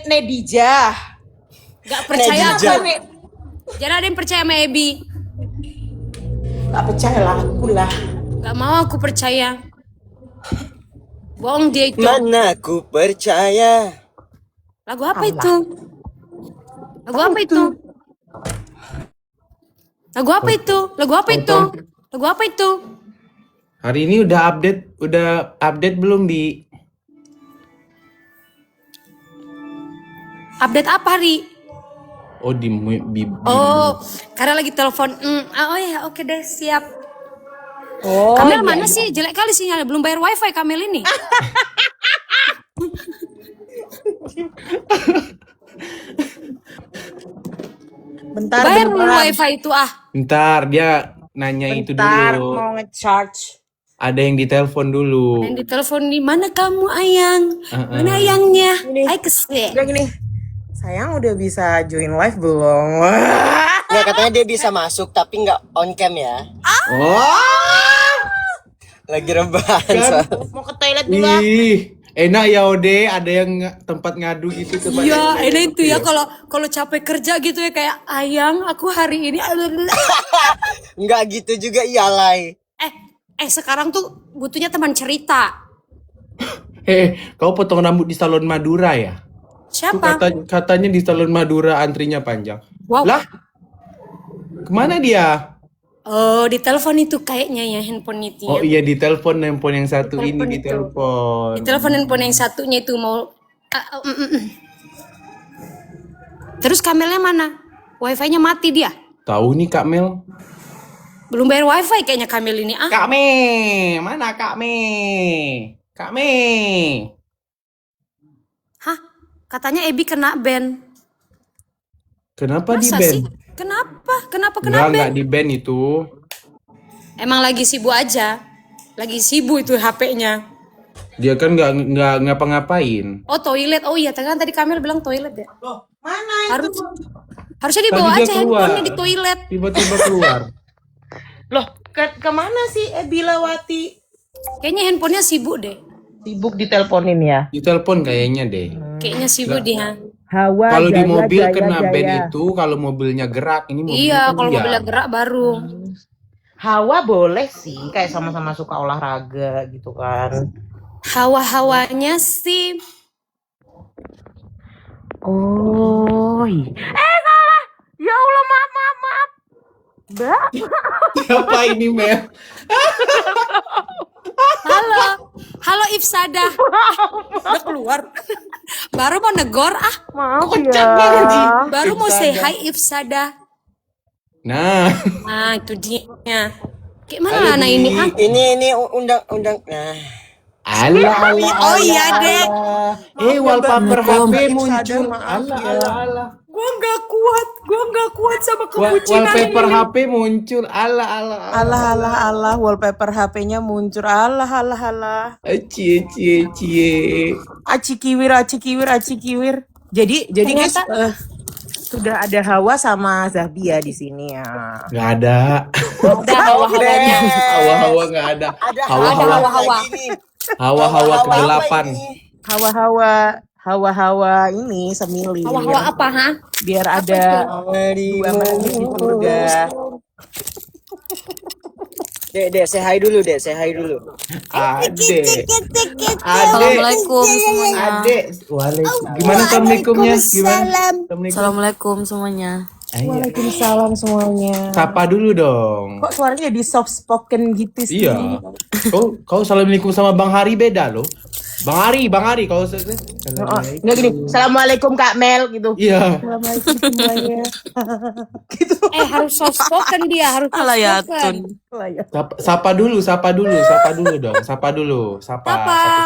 Nedijah. Nggak percaya Nedija. aku. Jangan ada yang percaya sama Ebi. Gak percaya lah aku lah. Nggak mau aku percaya. Bohong dia itu. Mana aku percaya. Lagu apa itu? Lagu apa itu? Lagu apa itu? Lagu apa itu? Lagu apa itu? Hari ini udah update belum, Bi? Update apa, Ri? Oh Oh, karena lagi telepon. Oh ya, oke deh, siap. Oh, Kamel mana sih? Jelek kali sinyalnya. Belum bayar wifi Kamel ini. Bentar, Bayar dulu wifi itu Bentar, dia nanya itu bentar dulu. mau ngecharge. Ada yang ditelepon dulu. Yang ditelepon di mana kamu Ayang? Mana Ayangnya? Ay kesel. Udah gini. Sayang udah bisa join live belum? Wah. Nggak, katanya dia bisa masuk tapi nggak on cam ya. Oh, Lagi rebahan Kan? soalnya. Mau ke toilet dulu. Ah. ih, enak ya Ode, ada yang tempat ngadu gitu tempat. Iya, ini itu ya kalau capek kerja gitu ya kayak Ayang, aku hari ini Nggak gitu juga ialai. sekarang tuh butuhnya teman cerita. Kau potong rambut di salon Madura ya? Tuh Siapa? katanya di salon Madura antrinya panjang. Wow. Lah, kemana dia? Oh, di telepon itu kayaknya ya handphone itu. Oh Ya. iya, di telepon handphone yang satu ini di telepon. Di telepon handphone yang satunya itu mau. Terus Kamelnya mana? Wifi-nya mati dia. Tahu nih Kak Mel? Belum bayar wifi kayaknya Kamel ini. Kak Me, mana Kak Me? Kak Me. Hah? Katanya Ebi kena ban. Kenapa di Masa ban? sih? Kenapa? Kenapa kena Enggak, ban? enggak di ban itu. Emang lagi sibuk aja. Lagi sibuk itu HP-nya. Dia kan nggak ngapa-ngapain. Oh, toilet. Oh iya, kan tadi Kamel bilang toilet ya. Loh, mana itu? Harusnya dibawa Tadi dia aja keluar. handphonenya di toilet. Tiba-tiba keluar. Loh, kemana sih Bilawati? Kayaknya handphonenya sibuk deh. Sibuk diteleponin ya. Di telepon kayaknya deh. Kayaknya sibuk dia. Hawa. Kalau di mobil kena ban itu kalau mobilnya gerak, ini mobilnya Iya, kan kalau diam. mobilnya gerak baru. Hawa boleh sih, kayak sama-sama suka olahraga gitu kan. Hawa-hawanya sih. Oh, salah. Ya Allah, maaf. Mbak. Siapa ini Mel? Halo Ifsada. Udah keluar. Baru mau negor Maaf Baru mau say hi Ifsada. Nah, Nah, itu dia. Kayak mana anak ini? Ini undang-undang. Nah, ala. Oh iya deh. Wallpaper HP Ifsada, muncul. maaf ya. Ala. Gua nggak kuat sama kebucinan Wallpaper ini. HP muncul. Ala. Allah, wallpaper HP-nya muncul. Allah. Cie. Aci kiwir. Jadi guys, sudah ada Hawa sama Zahbi ya di sini ya. Nggak ada. Ada hawa-hawanya. Hawa-hawa nggak ada. ada hawa-hawa. lagi nih. Hawa-hawa Hawa kedelapan. apa ini? Hawa-hawa ini semili. Hawa-hawa apa, ha? Biar ada dua menit di surga. Dek, say hi dulu. Ade. Assalamualaikum semuanya. Ade. Waalaikumsalam. Gimana assalamualaikumnya? Gimana? Assalamualaikum semuanya. Waalaikumsalam semuanya. Sapa dulu dong. Kok suaranya jadi soft spoken gitu sih? Iya. Kau assalamualaikum sama Bang Hari beda loh. Bang Hari, kau Nggak gini, Assalamualaikum Kak Mel gitu. Iya. Assalamualaikum semuanya. Harus soft spoken dia, harus soft Alah ya, spoken. Tun. Sapa dulu dong. Sapa dulu. Sapa.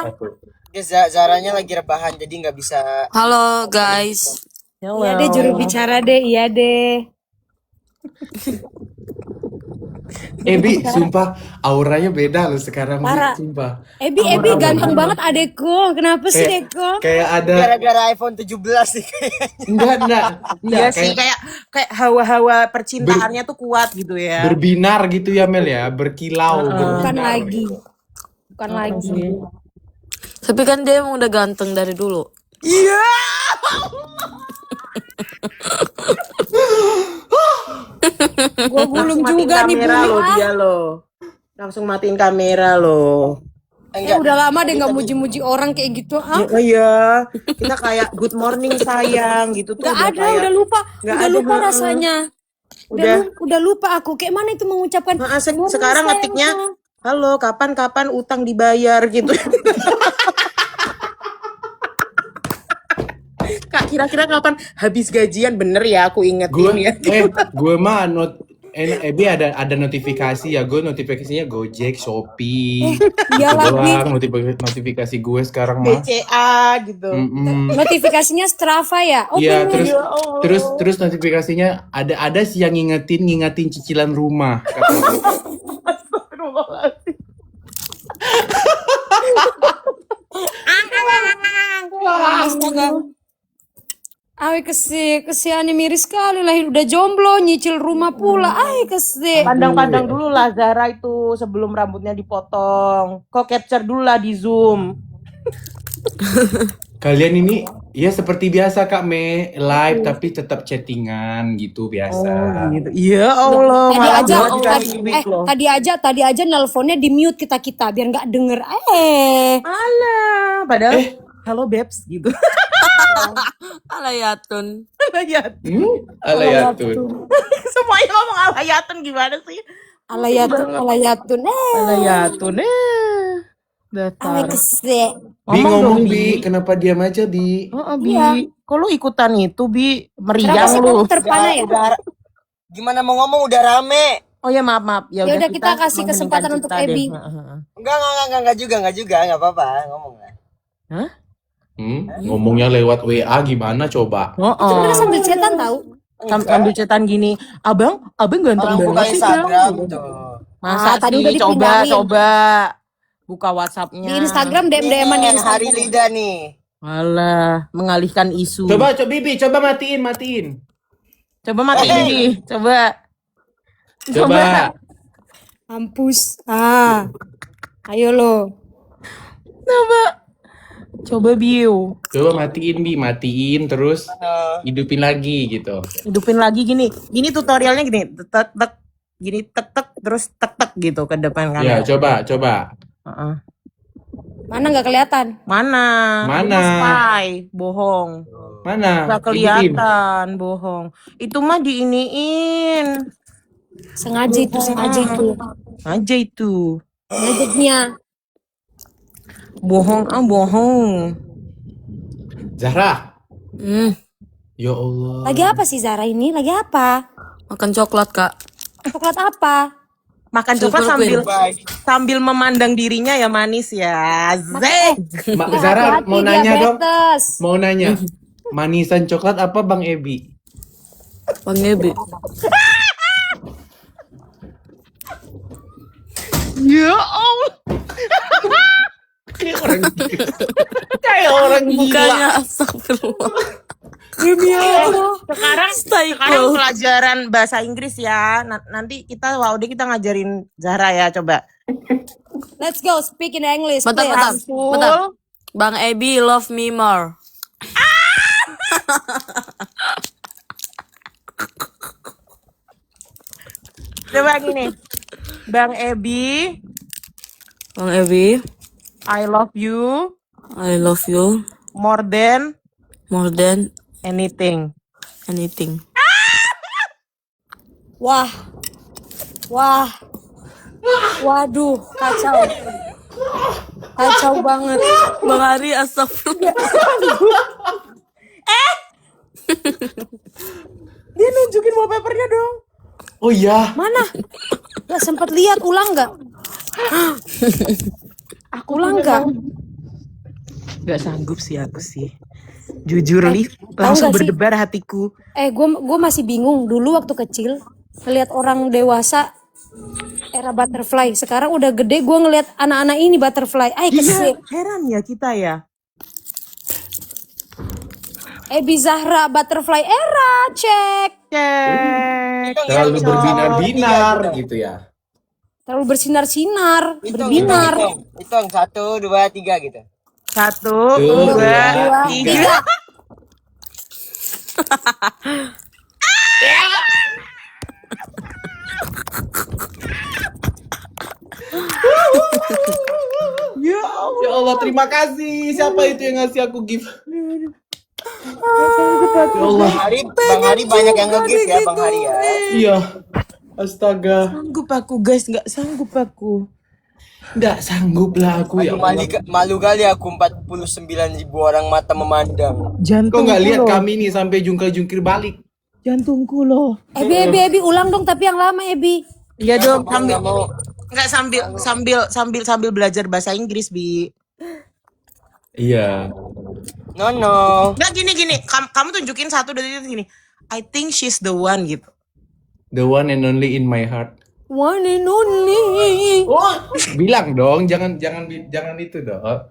Satu-satu. Guys, Zaranya lagi rebahan jadi nggak bisa. Halo guys. Iya deh, juru bicara deh, iya deh. Bi, sumpah auranya beda loh sekarang. Bi, Parah. sumpah. Ebi ganteng banget adekku. Kenapa sih, Deko? Kayak ada Gara-gara iPhone 17 sih kayaknya. enggak. Iya sih, kayak hawa-hawa percintaannya tuh kuat gitu ya. berbinar gitu ya Mel ya, berkilau. Bukan berbinar. lagi. Bukan lagi. Tapi kan dia emang udah ganteng dari dulu. Iya. Gua gulung Matiin juga nih kamera bumi. loh dia loh. Langsung matiin kamera loh. Udah lama deh nggak muji-muji orang kayak gitu. Oh iya, kita kayak good morning sayang gitu tuh. Gak ada, kayak- udah lupa. Nggak Udah ada, lupa heeh. rasanya. Udah. Udah lupa aku. Kayak mana itu mengucapkan. Sekarang sayang, ngetiknya, sayang. halo kapan utang dibayar gitu. Kak kira-kira kapan habis gajian? Bener ya, aku ingetin Gue ya. gue mah Ebi ada notifikasi ya, gue notifikasinya Gojek, Shopee, Iya itu lagi. doang notifikasi gue sekarang mah. BCA gitu. Notifikasinya Strava ya? Oh, Iya, bener. terus notifikasinya ada sih yang ngingetin cicilan rumah. Astagfirullahaladzim. Astaga. Ay, kesiannya miris sekali lah, udah jomblo, nyicil rumah pula. Ay, Pandang-pandang dulu lah Zara itu sebelum rambutnya dipotong. Kok capture dulu lah di Zoom. Kalian ini ya seperti biasa Kak Me, live tapi tetap chattingan gitu biasa. Gitu. Ya Allah, tadi aja nelponnya di mute kita biar nggak denger. Alah, padahal halo Babes gitu. Alayatun. Alayatun. Semuanya ngomong alayatun gimana sih? Alayatun. Alayatun. Ay, kesek. Bi Ngomong ngomong dong, Bi, kenapa diam aja Bi? Bi, kok lu ikutan itu Bi? Kenapa Meriang sih lu. kamu terpana ya? Gimana mau ngomong udah rame. Oh ya maaf. Ya udah, kita kasih kesempatan untuk Ebi. Enggak juga, enggak apa-apa, ngomong lah. Hah? Ngomongnya lewat WA gimana coba? Sebenarnya sambil chatan tahu. Sambil cetan gini, abang ganteng Orang buka banget sih Bang. Instagram tuh. Masa tadi sih? udah dipindahin. Coba buka WhatsApp-nya. Di Instagram DM-an Ini yang hari lidah nih. Alah, mengalihkan isu. Coba Bibi, coba matiin. Coba matiin Bi. Coba. Mampus. Ayo lo. Coba Biu. Coba matiin Bi, matiin terus hidupin lagi gitu. Hidupin lagi gini. Gini tutorialnya gini. Tek gini tek terus tek gitu ke depan kan. Ya, coba. Mana nggak kelihatan? Mana? Spy, bohong. Mana? Gak kelihatan, bohong. Itu mah diiniin. Sengaja itu. Aja itu. Ngajaknya. Bohong. Zahra. Ya Allah. Lagi apa sih Zara ini? Lagi apa? Makan coklat, Kak. Coklat apa? Makan coklat sambil memandang dirinya ya manis ya. Zara mau nanya dong. Diabetes. Mau nanya. Manisan coklat apa Bang Ebi? Bang Ebi. Ya Allah. Kayak orang Mukanya astagfirullah. Demi Allah. Sekarang pelajaran bahasa Inggris ya. Nanti kita kita ngajarin Zahra ya, coba. Let's go, speak in English. Bentar. please. Bang Ebi love me more. Coba gini. Bang Ebi, I love you I love you more than more than anything. Wah. Waduh, kacau. Kacau banget. Bang Ari astagfirullah. Dia nunjukin wallpapernya dong. Oh iya. Mana? Gak sempat lihat, ulang nggak? Ulang nggak? Gak sanggup sih aku sih. Jujur Li, tahu langsung nggak sih? berdebar hatiku. Gue masih bingung dulu waktu kecil ngelihat orang dewasa era butterfly. Sekarang udah gede gue ngelihat anak-anak ini butterfly. Kesel. Heran ya kita ya. Ebi Zahra butterfly era, cek. Terlalu berbinar-binar gitu ya. Terlalu bersinar-sinar, Hitung. berbinar. Hitung 1, 2, 3 gitu. 1, 2, 3. Ya Allah, terima kasih. Siapa itu yang ngasih aku gift? Ya Allah. Bang Hari banyak yang nge-gift ya Bang Hari ya. Iya. Astaga. Sanggup aku guys, nggak sanggup aku. Nggak sanggup lah aku ya Aduh, malu kali aku 49.000 orang mata memandang. Kok nggak lihat kami nih sampai jungkir-jungkir balik? Jantungku loh. Ebi, ulang dong tapi yang lama Ebi. Iya dong, Nggak mau. enggak sambil belajar bahasa Inggris, Bi. Iya. No. Enggak gini. Kamu tunjukin 1 2 3 gini. I think she's the one gitu. The one and only in my heart. One and only. Bilang dong, jangan itu dong.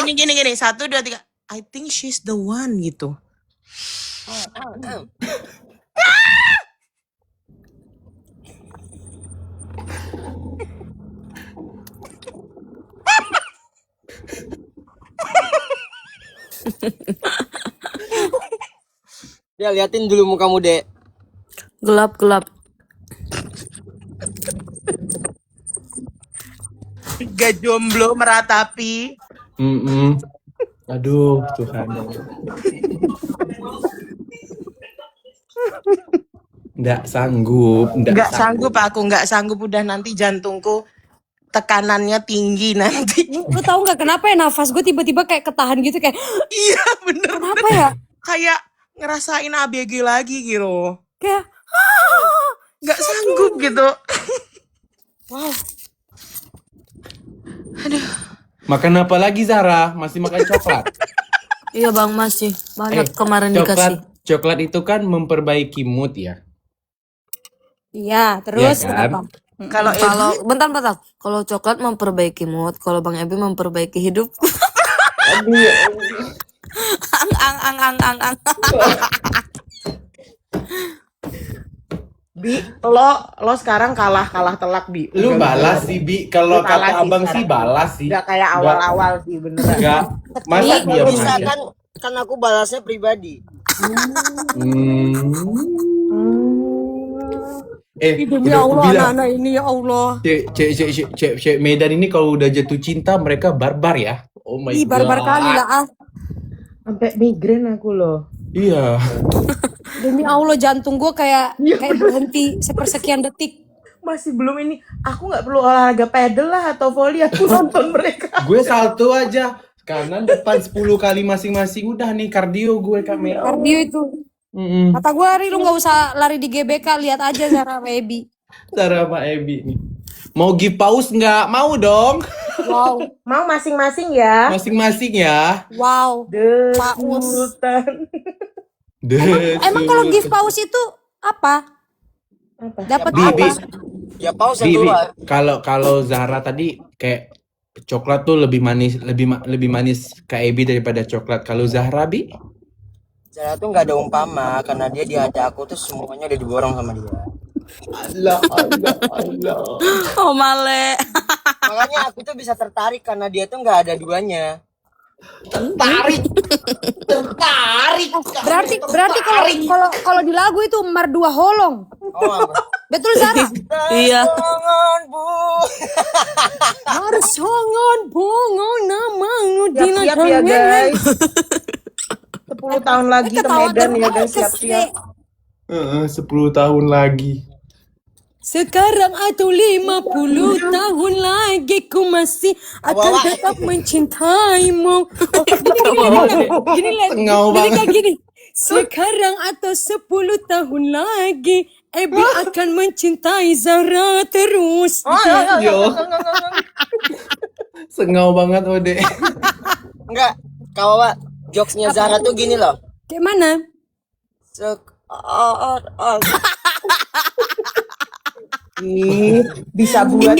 Gini. 1 2 3. I think she's the one gitu. Ya liatin dulu mukamu, Dek. Gelap. Tiga jomblo meratapi. Aduh, Tuhan. Nggak sanggup. Nggak sanggup udah nanti jantungku tekanannya tinggi nanti. Lu tahu nggak kenapa ya nafas gue tiba-tiba kayak ketahan gitu kayak Iya bener. kenapa ya? Kayak ngerasain ABG lagi gitu. Kayak Nggak sanggup gitu. Makan apa lagi Zara? Masih makan coklat? Iya bang, masih banyak kemarin dikasih. Coklat itu kan memperbaiki mood ya. iya, terus Iya kan? kenapa? Kalau bentar. Kalau coklat memperbaiki mood, kalau Bang Ebi memperbaiki hidup. ang. Bi, lo sekarang kalah telak, Bi. Lu balas sih, Bi. Kalau Lu kalah kata sih abang sekarang. sih balas sih. Nggak kayak awal-awal sih beneran. Enggak. Masa Iya, dia Bisa aja? kan aku balasnya pribadi. Demi udah aku Allah bilang. anak-anak ini ya Allah. Cek Medan ini kalau udah jatuh cinta mereka barbar ya. Oh my Ih, barbar god. kali lah ah. Sampai migrain aku loh. Iya. Demi Allah jantung gue kayak berhenti sepersekian detik. Masih belum ini. Aku nggak perlu olahraga pedal lah atau volley. Aku nonton mereka. Gue salto aja. Kanan depan 10 kali masing-masing udah nih kardio gue kamera. Kardio itu. Kata gue Ari lu gak usah lari di GBK, lihat aja Zara sama Ebi. Zara sama Ebi nih. Mau give pause nggak? Mau dong. Wow, Mau masing-masing ya. Masing-masing ya. wow. Paus. Sultan. Emang kalau give pause itu apa? Dapat Bi, apa? Ya pause Bi, yang keluar. kalau Zahra tadi kayak coklat tuh lebih manis Kak Ebi daripada coklat. Kalau Zahra Bi? Saya tuh nggak ada umpama karena dia di hati aku tuh semuanya udah diborong sama dia. Allah. Oh Male. Makanya aku tuh bisa tertarik karena dia tuh nggak ada duanya. Berarti kalau di lagu itu Mardua Holong. Oh, apa? Betul Zara? Iya. Jangan bu. Harus hongon bongon namanu Siap-siap ya guys. 10 tahun lagi ke Medan ya guys, siap-siap. 10 tahun lagi. Sekarang atau 50 tahun lagi ku masih akan tetap mencintaimu. Gini lah, Tengau jadi kayak banget. gini. Sekarang atau 10 tahun lagi Ebi akan mencintai Zara terus. Yo. Sengau banget Ode. Enggak, kawawa jokesnya Zara tuh gini loh. Kayak mana? Bisa buat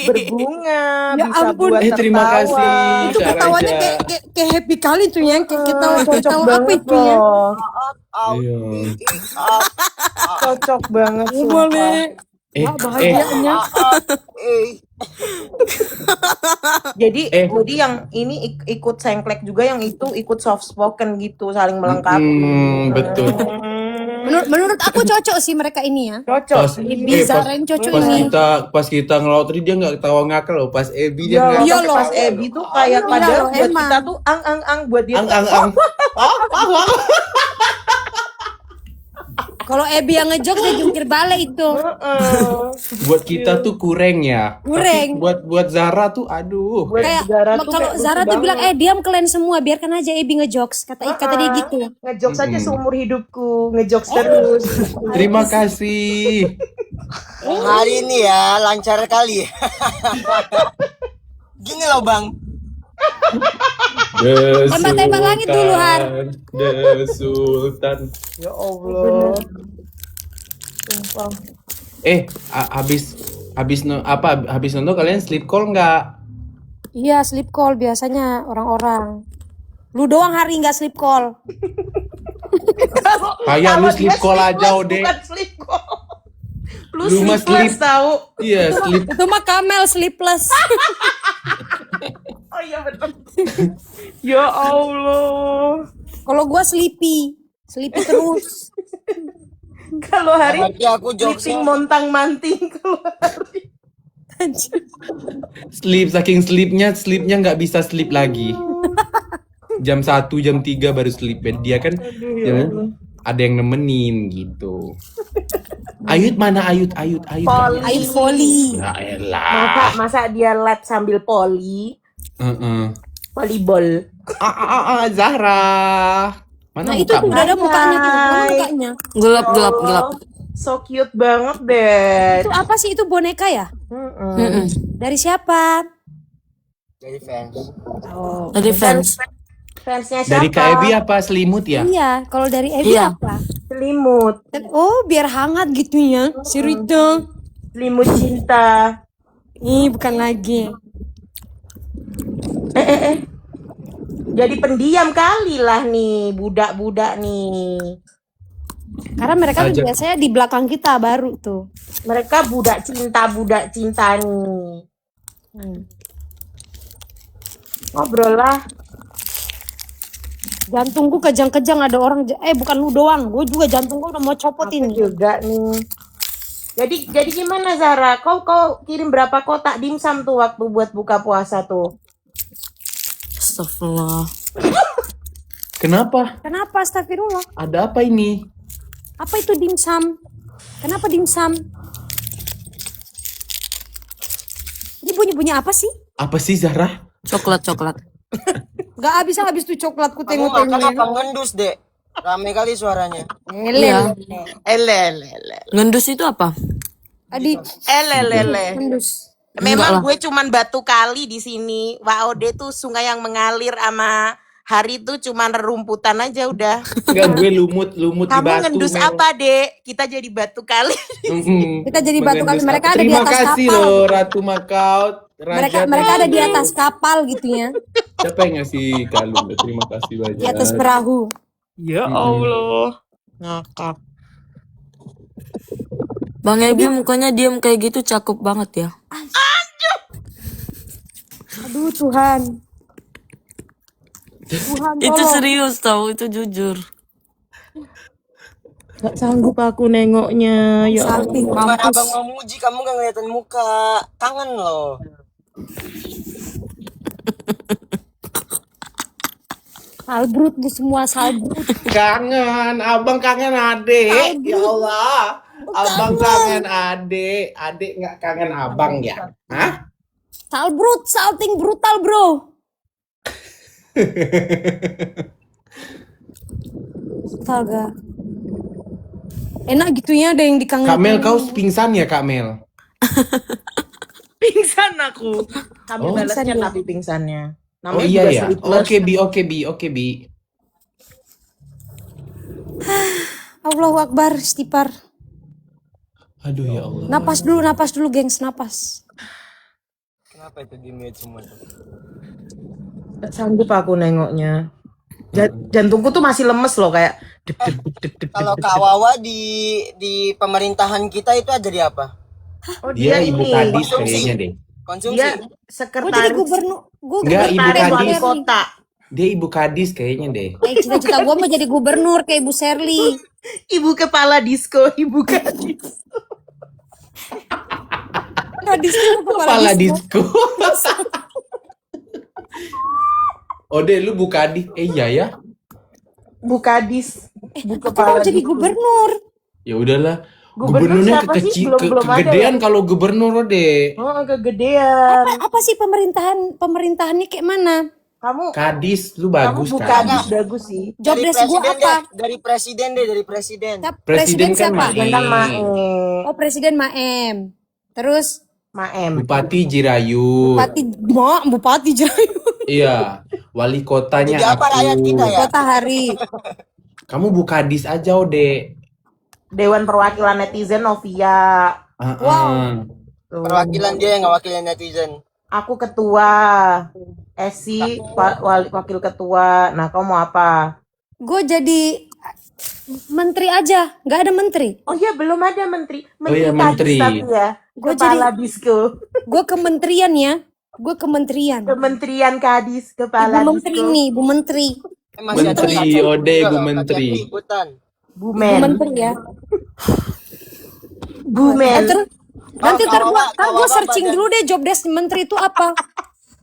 berbunga, Ya bisa ampun. buat Terima tertawa. kasih. Itu Zara ketawanya aja. kayak happy kali tuh ya. Kayak ketawa Cocok apa banget itu ya. loh. Iya. Cocok banget sumpah. Boleh. Bahagianya. Jadi yang ini ikut sengklek juga, yang itu ikut soft spoken gitu, saling melengkapi. Betul. Menurut aku cocok sih mereka ini ya. Cocok. Ebi Zara yang cocok ini. Pas kita ngelawak tadi dia nggak ketawa ngakal loh. Pas Ebi dia Iya, ngakal. Iya loh. loh. Pas Ebi tuh kayak Iya padahal loh, buat emang. kita tuh ang buat dia. Ang. Kalau Ebi yang ngejok dia jungkir balik itu. Buat kita tuh kurang ya. Kurang. Tapi buat Zara tuh aduh. Kayak kalau Zara tuh bilang diam kalian semua, biarkan aja Ebi ngejokes. Kata dia gitu. Ngejokes aja seumur hidupku, ngejokes terus. Terima kasih. Hari ini ya lancar kali. Gini loh bang. Tembak-tembak langit dulu, Har. The Sultan. Ya Allah. Habis nonton kalian sleep call nggak? Iya, sleep call biasanya orang-orang. Lu doang hari nggak sleep call. Kayak lu sleep call aja, Ode. Bukan sleep call. Lu mah sleepless sleep. tahu. Iya, sleep. Itu mah Kamel sleepless. Oh iya betul. Ya Allah. Kalau gua sleepy terus. Kalau hari Berarti aku sleeping jokesnya montang-manting kalau hari. Saking sleepnya nggak bisa sleep lagi. Jam 1, jam 3 baru sleep. Dia kan ada yang nemenin gitu. Ayut mana Ayut? Ayo volley. Ya elah. Masa dia lab sambil volleyball. Zahra. Mana Nah, itu tuh udah ada mukanya tuh. Mana mukanya? Gelap. So cute banget deh. Itu apa sih, itu boneka ya? Dari siapa? dari fans. Dari fans. Fansnya siapa? Dari Kak Ebi apa selimut ya? Iya, kalau dari Ebi Iya. apa? Selimut. Oh, biar hangat gitu ya. Si Rita. Selimut cinta. Ih, bukan lagi. Jadi pendiam kali lah nih budak-budak nih. Karena mereka tuh biasanya di belakang kita baru tuh. Mereka budak cinta nih. Ngobrol lah. Jantungku kejang-kejang ada orang. Bukan lu doang. Gue juga jantungku udah mau copot Aku ini. juga nih. Jadi gimana Zara? Kau kirim berapa kotak dimsum tuh waktu buat buka puasa tuh? Astagfirullah. Kenapa? Kenapa astagfirullah? Ada apa ini? Apa itu dimsum? Kenapa dimsum? Ini bunyi-bunyi apa sih? Apa sih Zahra? Coklat. Gak habis tuh coklat ku Kamu makan tengok-tengok. apa ngendus dek? Rame kali suaranya. Iya. Elelele. Ngendus itu apa? Adi, Elelele. endus. Memang Enggak lah. gue cuman batu kali di sini. WOD tuh sungai yang mengalir sama hari tuh cuman rerumputan aja udah. Enggak, gue lumut di Kamu batu. ngendus Mel. apa, Dek? Kita jadi batu kali. Kita jadi batu kali. Mengendus Mereka apa? ada di atas Terima kasih kapal. loh Ratu Macau. Mereka ada di atas kapal gitu ya. Siapa yang ngasih kalung? Terima kasih banyak. Di atas perahu. Ya Allah. Ngakak. Bang Ebi mukanya diem kayak gitu cakep banget ya. Aduh Tuhan. Tuhan Itu tolong. serius tau, itu jujur. Gak sanggup aku nengoknya. Ya Allah. Salting Bukan mampus. abang mau muji, kamu gak ngeliatin muka. Kangen loh. Salbrut tuh semua salbrut. Kangen, abang kangen adek. Ya Allah. Abang kangen adek. Adek nggak kangen abang ya? Hah? Salbrut, salting brutal bro. Astaga. Enak gitu ya ada yang dikangenin. Kak Mel, kau pingsan ya Kak Mel? Pingsan aku. Kami Oh. balasnya Pingsan ya? tapi pingsannya. Oh Namanya iya juga ya. sleepless. Oke bi. Allahu Akbar, istighfar. Aduh ya Allah. Napas dulu gengs, napas. Kenapa itu di mute semua tuh? Gak sanggup aku nengoknya. Jantungku tuh masih lemes loh kayak dep dep dep dep. Kalau Kak Wawa di pemerintahan kita itu jadi apa? Oh Dia dia ibu ini. kadis konsumsi. kayaknya deh. Konsumsi. Dia Gue jadi sekretaris gubernur. Gue Enggak, ibu sekretaris wali kadis. kota. Dia ibu kadis kayaknya deh. Cita-cita gue mau jadi gubernur kayak Ibu Sherly. Ibu kepala disco, ibu gadis. Kadis tuh Kepala disco. Ode lu bu kadis. Iya ya. Bu kadis. Bu Aku mau jadi disco. gubernur. Ya udahlah. Gubernur Gubernurnya siapa sih? kekecil, Belum ada kegedean ya? kalau gubernur deh. Oh, kegedean. Apa sih pemerintahannya kayak mana? Kamu Kadis lu kamu bagus bukan Kadis. bagus sih. Job Dari desk gua presiden apa? deh, dari presiden deh, dari presiden. Presiden kan Siapa? Mae. Kan Mae. Oh, Presiden Maem. Terus Maem. Bupati Jirayut. Bupati Jaya. Iya. Wali kotanya Jadi apa rakyat kita aku. ya? Kota Hari. Kamu bu Kadis aja Ode. Dewan Perwakilan Netizen Novia. Wow. Tuh. Perwakilan dia yang ngewakilin netizen. Aku ketua. Esi wakil ketua. Nah, kamu mau apa? Gue jadi menteri aja, nggak ada menteri. Oh iya, belum ada menteri. Oh iya, Kadis menteri. tapi ya. Gua Kepala Disko. Gue kementerian ya, gue kementerian. Kementerian Kadis, Kepala Bu Menteri Disko. nih, Bu Menteri. Masih ada Menteri, satu Ode, juga Bu loh, Menteri. KTP ikutan. Bu Bumen. Menteri ya. Bumen. Terus nanti ntar gue Kawawa searching badan. dulu deh job desk menteri itu apa.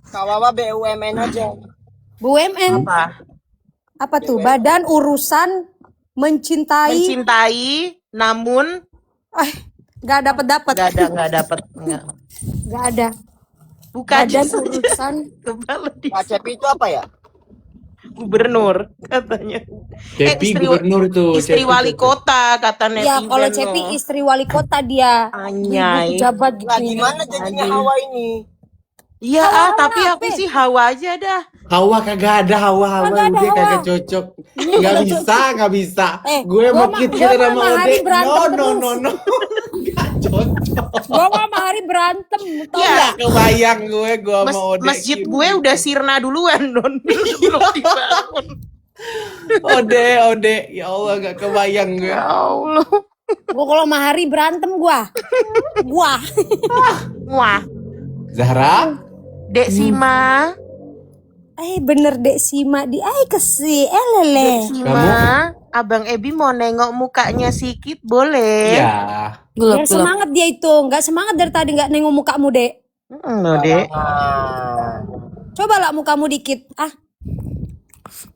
Kawawa BUMN aja. BUMN apa tuh? Badan Urusan Mencintai. Mencintai, namun Nggak dapat. nggak dapat. Nggak ada. Bukan Badan Urusan. kepala di KCP itu apa ya? gubernur katanya. Cepi gubernur tuh. Istri Cepi wali tuh. kota kata netizen. Ya kalau loh. Cepi istri wali kota dia. Anyai. Ibu pejabat gitu. Nah, gimana jadinya Hawa ini? Iya tapi apa? aku sih Hawa aja dah. Hawa kagak ada Hawa Kagak ada dia Hawa. kagak cocok. Nggak bisa. Gue gua mau mah- kita gua sama mah Ode. hari berantem No. Nggak cocok. Gua sama Hari berantem. Tau Iya. nggak? Kebayang gue sama Ode. Masjid gue udah sirna duluan Don. Belum dibangun. Ode. Ya Allah gak kebayang gue. Ya Allah. Gua kalau sama Hari berantem gua. Wah, Zahra? Dek Sima. Bener Dek Sima di kesi lele. Sima, Abang Ebi mau nengok mukanya sikit boleh? Iya. Biar semangat dia itu, nggak semangat dari tadi nggak nengok mukamu Dek. Loh, Dek. Coba lah mukamu dikit.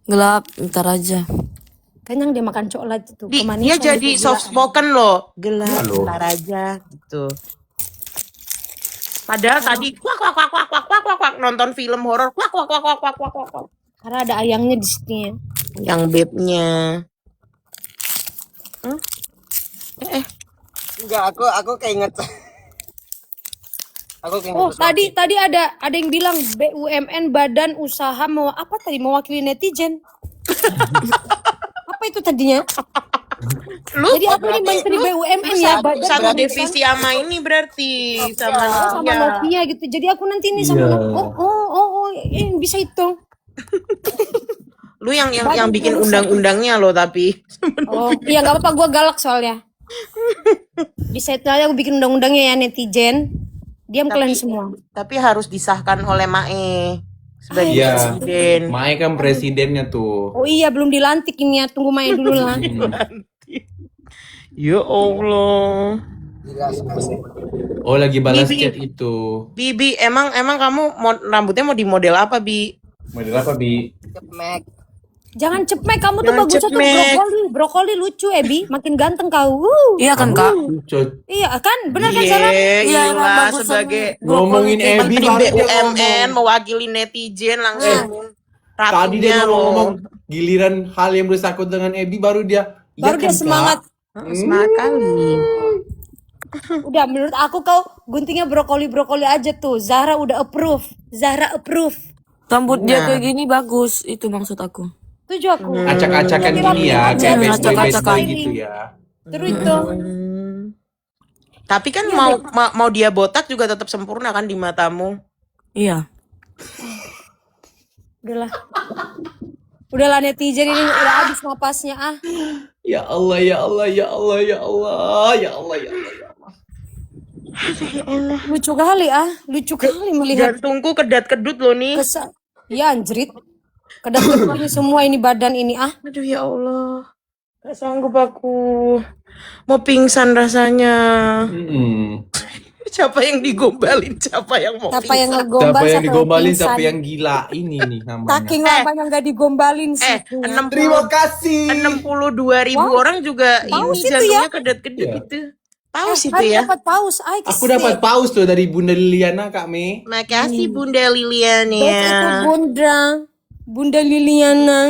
Gelap, ntar aja. Kenyang dia makan coklat itu. Dia Kemanisan jadi itu, soft gila. spoken loh. Gelap, Iya loh. ntar aja gitu. Padahal tadi kuak nonton film horor kuak. Karena ada ayangnya di sini. Ya. Yang bebnya. Enggak, aku keinget. Aku keinget. Oh sesuatu. tadi ada yang bilang BUMN Badan Usaha mewakili netizen. Apa itu tadinya? Lu Jadi aku ini menteri BUMN ya, Badan satu Urusan- divisi sama ini berarti sama sama Novia gitu. Jadi aku nanti ini sama bisa itu. Lu yang bikin undang-undangnya lo tapi. Oh iya nggak apa-apa, gue galak soalnya. Bisa itu aja aku bikin undang-undangnya ya netizen. Diam kalian semua. Tapi harus disahkan oleh Mae sebagai Iya. presiden. Mae kan presidennya tuh. Oh iya belum dilantik ini ya, tunggu main dulu lah. Ya Allah. Gila sekali. Oh lagi balas Bibi. chat itu. Bibi, emang kamu rambutnya mau di model apa, Bi? Model apa Bi? Cepmek. Jangan cepmek, kamu tuh Jangan bagusnya tuh cepmek. brokoli lucu Ebi, makin ganteng kau. Iya kan kak? Iya kan, benar kan Sarah? Iya, Iya, lah bagusan sebagai Ngomongin Ebi menteri baru dia BUMN ngomong. mewakili netizen langsung. Tadi dia Ratunya lo. ngomong giliran hal yang bersangkutan dengan Ebi baru dia. Baru dia kan, Kak?" semangat. Semangat kali. Udah menurut aku kau guntingnya brokoli aja tuh. Zahra udah approve. Rambut dia Nah. kayak gini bagus, itu maksud aku. Setuju aku. Acak-acakan Jadi gini ya, rapi kayak aja, best boy acak-acakan. gitu ya. Terus itu. Tapi kan mau dia botak juga tetap sempurna kan di matamu. Iya. Udahlah netizen ini udah habis napasnya Ya Allah, ya Allah, ya Allah, ya Allah, ya Allah, ya Allah. Lucu kali melihat Jantungku kedat-kedut loh nih. ya anjrit. Kedap-kedap ini semua ini badan ini Aduh ya Allah. Gak sanggup aku. Mau pingsan rasanya. Siapa yang digombalin, siapa yang mau Siapa yang pingsan. ngegombal, Siapa yang siapa digombalin, pingsan. siapa yang gila. Ini nih namanya. Saking lamanya nggak digombalin sih. 60 Terima kasih. 62.000 Wow, orang juga paus ini itu jantungnya ya. kedap-kedip Iya. itu. Paus itu Hari ya. dapat paus, ay Aku dapat paus tuh dari Bunda Liliana, Kak Mei. Makasih Bunda Liliana. Bet itu Bunda Liliana.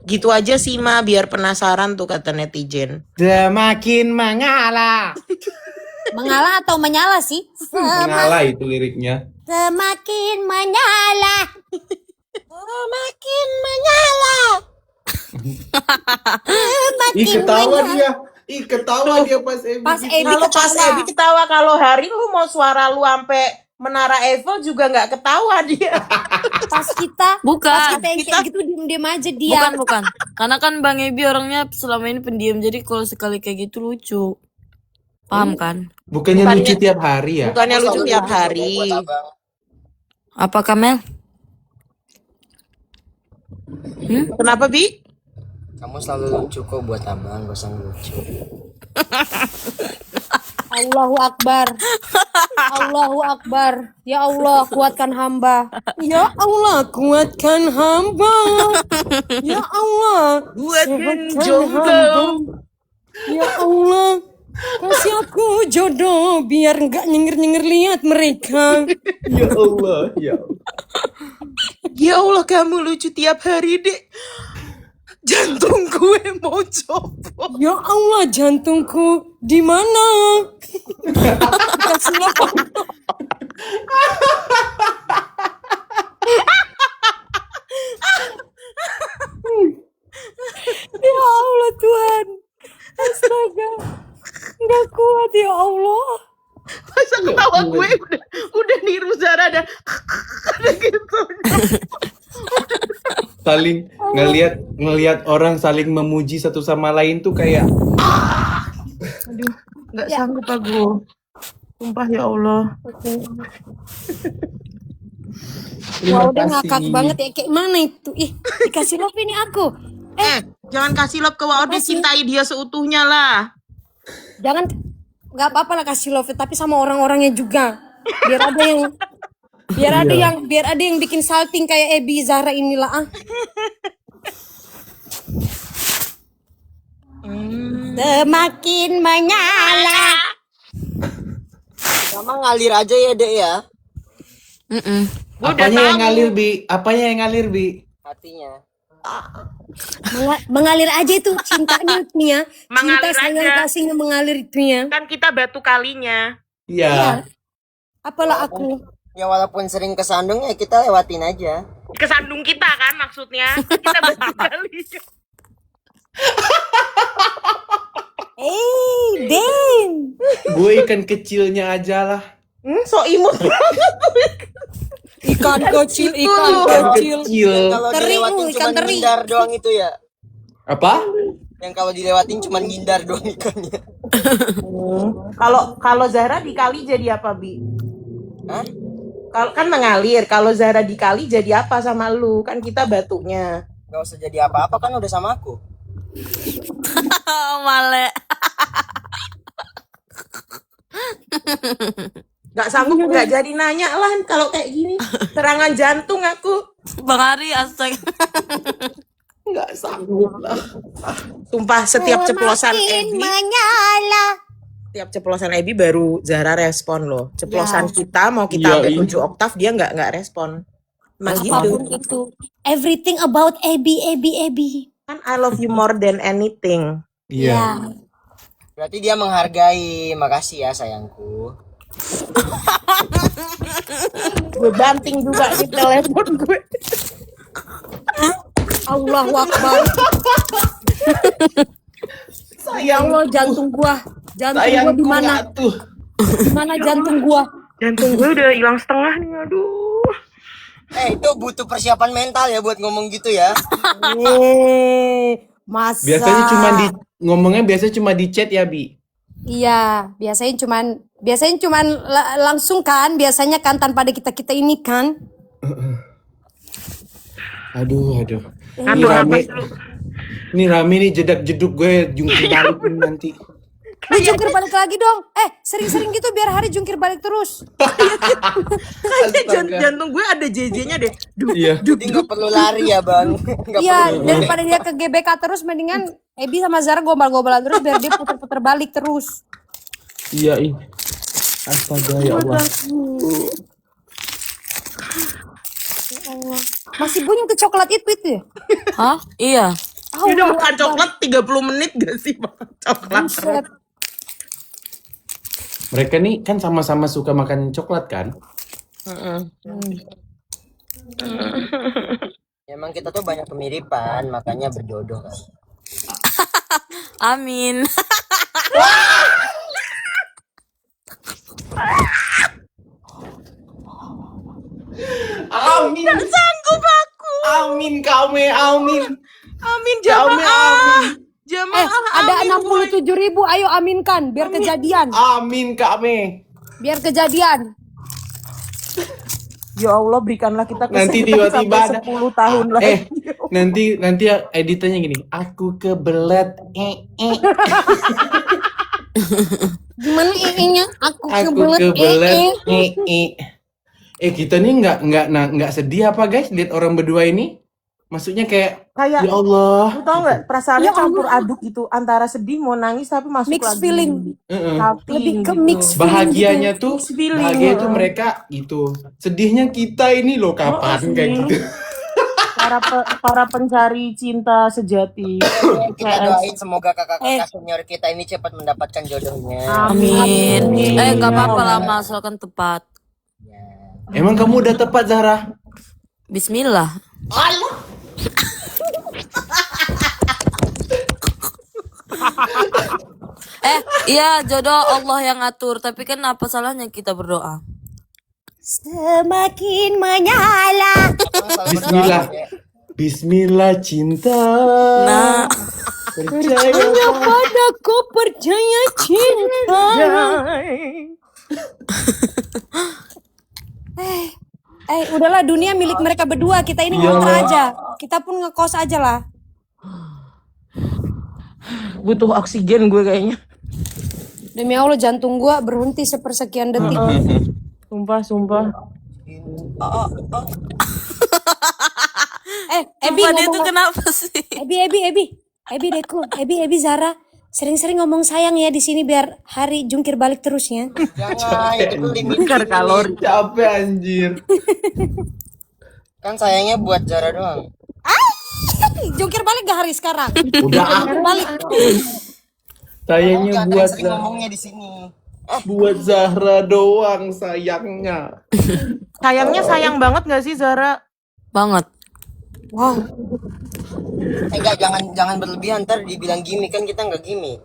Gitu aja sih Ma, biar penasaran tuh kata netizen. Semakin mengalah. Mengalah atau menyala sih? Mengalah itu liriknya. Semakin menyala. Semakin menyala. Ih ketawa dia. Ih ketawa dia pas Ebi. Pas Ebi Kalau pas ketawa. Ebi ketawa, kalau hari lu mau suara lu sampai Menara Eiffel juga nggak ketawa dia. Pas kita Bukan. yang kayak gitu diem-diem aja dia. Bukan. Karena kan Bang Ebi orangnya selama ini pendiam, jadi kalau sekali kayak gitu lucu. Paham kan? Bukannya lucu tiap hari ya? Bukannya lucu Selalu tiap lucu hari. buat abang. Apa Kamel? Kenapa Bi? Kamu selalu lucu kok buat abang, gak usah lucu. Allahu Akbar. Allahu Akbar. Ya Allah, kuatkan hamba. Ya Allah, kuatkan hamba. Ya Allah, Buatkan sehatkan jomblo. hamba. Ya Allah, kasih aku jodoh biar nggak nyenger-nyenger lihat mereka. Ya Allah, ya Allah. Ya Allah kamu lucu tiap hari dek. Jantung gue mau copot. Ya Allah, jantungku di mana? Kasih lapang. Ya Allah Tuhan. Astaga. Nggak kuat ya Allah. Masa ketawa gue udah niru Zara dan ada gitu. Saling ngelihat orang saling memuji satu sama lain tuh kayak Aduh, nggak sanggup aku. Sumpah ya Allah. Wah udah ngakak banget ya. Kayak mana itu? Ih, dikasih love ini aku. Jangan kasih love ke Waude, cintai dia seutuhnya lah. Jangan, nggak apa-apa lah kasih love, tapi sama orang-orangnya juga. Biar ada yang biar ada yang bikin salting kayak Ebi Zahra inilah ah. Semakin menyala. Sama ngalir aja ya dek ya, apanya yang ngalir Bi? Apanya yang ngalir Bi? hatinya. Mengalir aja itu cintanya itu ya. Cinta Mengalir sayang aja. kasihnya mengalir itu ya. Kan kita batu kalinya. Iya. Apalah aku. Ya walaupun sering kesandung ya kita lewatin aja. Kesandung kita kan maksudnya. Kita batu kali. Den. Gue ikan kecilnya aja lah. So imut. Ikan kecil, ikan Ikan kecil. kecil. Kalau Teri, dilewatin ikan cuma teri. ngindar doang itu ya. Apa? Yang kalau dilewatin cuma ngindar doang ikannya. Kalau Zahra dikali jadi apa Bi? Hah? Kalau kan mengalir. Kalau Zahra dikali jadi apa sama lu? Kan kita batunya. Gak usah jadi apa-apa kan udah sama aku. Male. Gak sanggup, gak jadi nanya lah kalau kayak gini. Serangan jantung aku. Bang Ari astaga. Nggak sanggup lah. Sumpah setiap ceplosan Semakin Ebi, menyala. setiap ceplosan Ebi baru Zahra respon loh. Ceplosan kita mau kita Iya, sampai iya. 7 oktav dia nggak respon. Emang gitu. Apapun itu. Everything about Ebi. Kan I love you more than anything. Iya. Berarti dia menghargai. Makasih ya sayangku. Gue banting juga di telepon gue. Allahu Akbar. Ya Allah, jantung gua. Jantung gua Sayangku di mana? atuh. Di mana jantung gua? Jantung gue udah hilang setengah nih, aduh. Itu butuh persiapan mental ya buat ngomong gitu ya. Masa. Ngomongnya biasanya cuma di chat ya Bi. Iya, biasanya cuman langsung kan, biasanya kan tanpa ada kita ini kan. Aduh. Aduh, apa sih lu? Ini rame nih jedak jeduk gue jungkir balik ini nanti. Lu jungkir balik lagi dong. Sering-sering gitu biar Hari jungkir balik terus. Kayaknya jantung gue ada JJ-nya deh. Iya. Jadi nggak perlu lari ya bang. Nggak Iya, perlu. daripada dia ke GBK terus mendingan Ebi sama Zara gombal-gombalan terus biar dia puter-puter balik terus. Iya, ih. Astaga ya Allah. Masih bunyi ke coklat itu ya? Hah? Iya. Oh, Udah makan coklat 30 menit gak sih makan coklat? buset. Mereka nih kan sama-sama suka makan coklat kan? Emang kita tuh banyak kemiripan, makanya berjodoh kan. Amin. Amin. Gak sanggup aku. Amin kami, amin. Amin jamaah. Jamaah Ada amin. 67.000, ayo aminkan biar kejadian. Amin kami. Biar kejadian. Ya Allah berikanlah kita Nanti kesehatan tiba-tiba sampai 10 tahun lagi. nanti editannya gini. Aku kebelet. Gimana nya? Aku Aku kebelet. kebelet. Kita nih nggak sedih apa guys lihat orang berdua ini? Maksudnya kayak Kayak ya Allah. lu tau gak perasaannya Ya Allah. campur aduk gitu antara sedih mau nangis tapi masuk Mixed lagi feeling. happy Lebih ke gitu. mix feeling Bahagianya gitu. tuh Mixed feeling. bahagia itu mereka gitu. Sedihnya kita ini loh kapan kayak gitu. para pencari cinta sejati. Kita doain semoga kakak-kakak senior kita ini cepat mendapatkan jodohnya. Amin. Nggak apa-apa lama asalkan tepat. Emang kamu udah tepat Zahra? Bismillah. Iya jodoh Allah yang ngatur. Tapi kan apa salahnya kita berdoa? Semakin menyala. Bismillah. Bismillah cinta. Nah, Percaya. Padaku percaya cinta. Udahlah dunia milik mereka berdua. Kita ini ngontrak aja. Kita pun ngekos aja lah. Butuh oksigen gue kayaknya. Demi Allah jantung gua berhenti sepersekian detik. Sumpah. Ebi sumpah dia tuh ngomong. kenapa sih? Ebi Deku, Ebi Zara. Sering-sering ngomong sayang ya di sini biar Hari jungkir balik terus ya. Jangan, itu tuh limit. Bakar kalori. Capek anjir. Kan sayangnya buat Zara doang. Jungkir balik gak Hari sekarang? Udah Jungkir balik. sayangnya Jangan buat sering ngomongnya di sini. buat Zahra doang sayangnya. Sayangnya sayang banget gak sih Zara? Banget. Wow. Enggak, jangan berlebihan, ntar dibilang gimmick, kan kita nggak gimmick.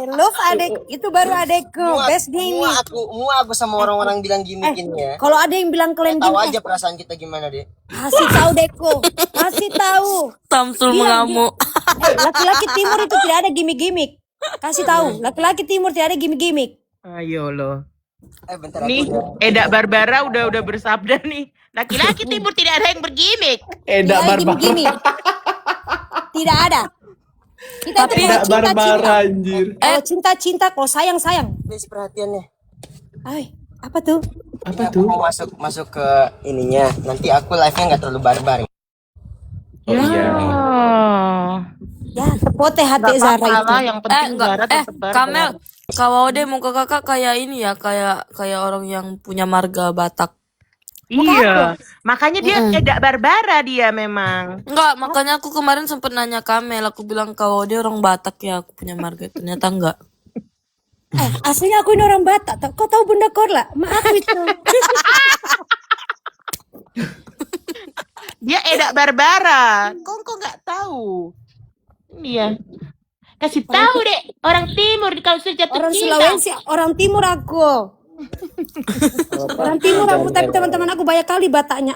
Love adek, itu baru adekku. Best dia ini. Muak aku sama orang-orang bilang gimmickin ya. Kalau ada yang bilang kalian Tahu gini, aja perasaan kita gimana deh. kasih tahu Deko. Kasih tahu. Samsul Iya, mengamuk. Laki-laki timur itu tidak ada gimmick-gimmick. Kasih tahu, laki-laki timur tidak ada gimmick-gimmick. Ayo loh. Bentar Nih, aku Eda Barbara udah bersabda nih. Laki-laki timur tidak ada yang bergimmick. Tidak Eda ada Barbara. gimmick-gimmick. Tidak ada. Kita itu Eda kalau cinta-cinta. Barbara anjir. Kalau cinta-cinta, kalau sayang-sayang. please perhatiannya. Ay, apa tuh? Apa Aku tuh? mau masuk ke ininya. Nanti aku live-nya nggak terlalu barbar. Oh iya. Ya, tepote hati Gak Zara apa-apa itu. lah, yang penting Zara tetap barbar. Kamel, Kawaude muka kakak kayak ini ya, kayak orang yang punya marga Batak. Iya, makanya dia Eda Barbara dia memang. Enggak, makanya aku kemarin sempet nanya Kamel, aku bilang Kawaude orang Batak ya, aku punya marga. Ternyata enggak. Aslinya aku ini orang Batak. Kau tahu Bunda Korla? Maaf itu. Dia Eda Barbara. Kok nggak tahu? Ini ya. Kasih tahu deh orang timur kalau sudah jatuh Orang cinta. Sulawesi, orang timur aku. Orang timur aku, tapi teman-teman aku banyak kali Bataknya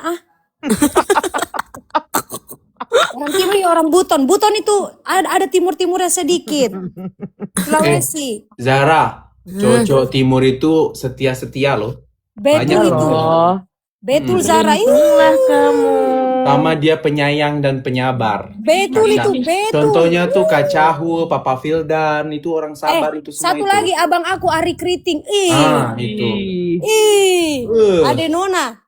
Orang timur ya orang Buton. Buton itu ada timur-timurnya sedikit. Sulawesi. Zara, cowok timur itu setia-setia loh. Betul Banyak itu. Oh, Betul Zara ini. itulah kamu. Sama dia penyayang dan penyabar. Betul Nah, itu, betul. Contohnya tuh Kak Cahu, Papa Fildan, itu orang sabar itu semua satu itu. lagi abang aku Ari Kriting. Itu. Ih, Ade Nona.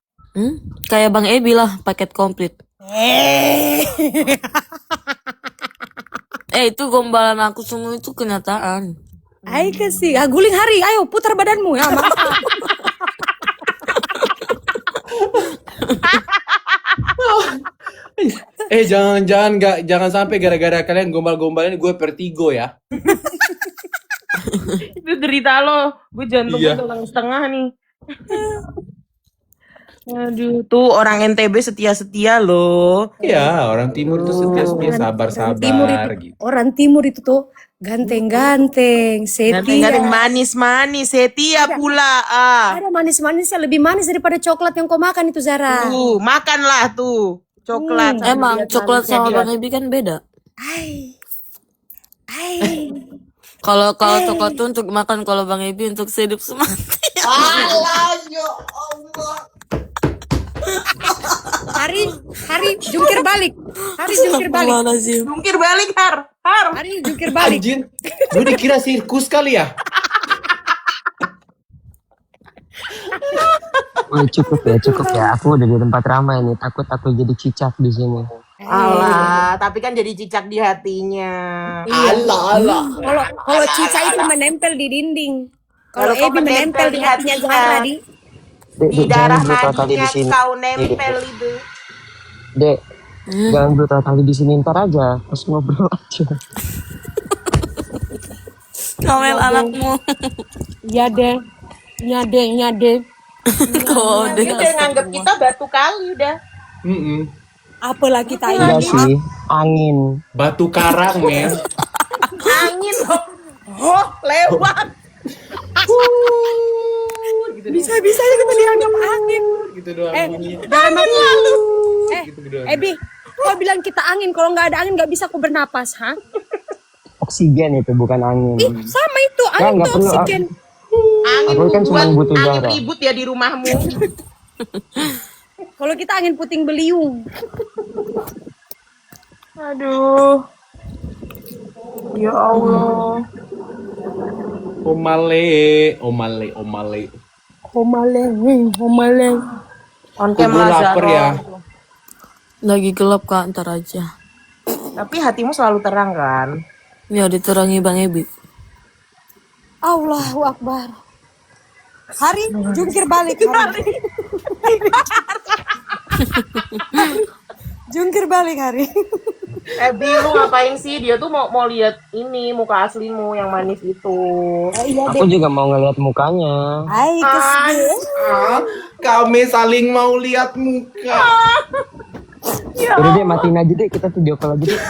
Kayak Bang Ebi lah, paket komplit. Itu gombalan aku semua itu kenyataan. Ayo kasih, guling Hari, ayo putar badanmu ya. Jangan sampai gara-gara kalian gombal-gombalin gue vertigo ya. Itu derita lo. Gue jantung Iya. gue setengah nih. Aduh, tuh orang NTB setia-setia loh. Iya, orang timur tuh setia-setia sabar-sabar gitu. Orang timur itu tuh ganteng-ganteng, setia. Ganteng-ganteng manis-manis, setia pula. Ada manis-manisnya, lebih manis daripada coklat yang kau makan itu Zara. Tuh, makanlah tuh. Coklat. Emang coklat sama Bang Ebi kan beda. Ai. Kalau coklat tuh untuk makan, kalau Bang Ebi untuk sehidup semati. Hari jungkir balik. Hari jungkir balik. Gimana sih? Jungkir balik, Har. Hari jungkir balik. Anjir, gue dikira sirkus kali ya. Woi, cukup ya. Aku udah di tempat ramai nih. Takut aku jadi cicak di sini. Alah, tapi kan jadi cicak di hatinya. Kalau Cica itu menempel di dinding. Kalau Kalau kau Ebi menempel di hatinya hatinya. Zahra di. Di darah jangan brutal kali di nadinya sini. kau nempel itu. Dek, jangan brutal kali di sini, ntar aja. Pas ngobrol aja. Kamel anakmu. Ya deh. Nyade. Kode. Dia udah nganggep kita batu kali udah. Apalah kita Enggak ini. sih, angin. Batu karang, men. Angin loh. Oh, lewat. Bisa-bisanya kita dianggap angin. Gitu doang bunyinya. Gitu doang. Ebi, kau bilang kita angin. Kalau nggak ada angin nggak bisa aku bernapas, ha? Oksigen itu bukan angin. Sama itu, angin nggak tuh perlu, oksigen. Angin Aku kan cuma buat butuh angin Zahra. ribut ya di rumahmu. Kalau kita angin puting beliung. Aduh. Ya Allah. Omale. Homaleng. On Gue cam lapar ya. Lagi gelap Kak, ntar aja. Tapi hatimu selalu terang kan? Ya diterangi Bang Ebi. Allahu Akbar. Hari jungkir balik. Hari. Jungkir balik Hari. Bi, lu ngapain sih? Dia tuh mau lihat ini muka aslimu yang manis itu. Aku juga mau ngeliat mukanya. Hai kesini. Kami saling mau lihat muka. Udah deh, matiin aja deh, kita video call aja deh.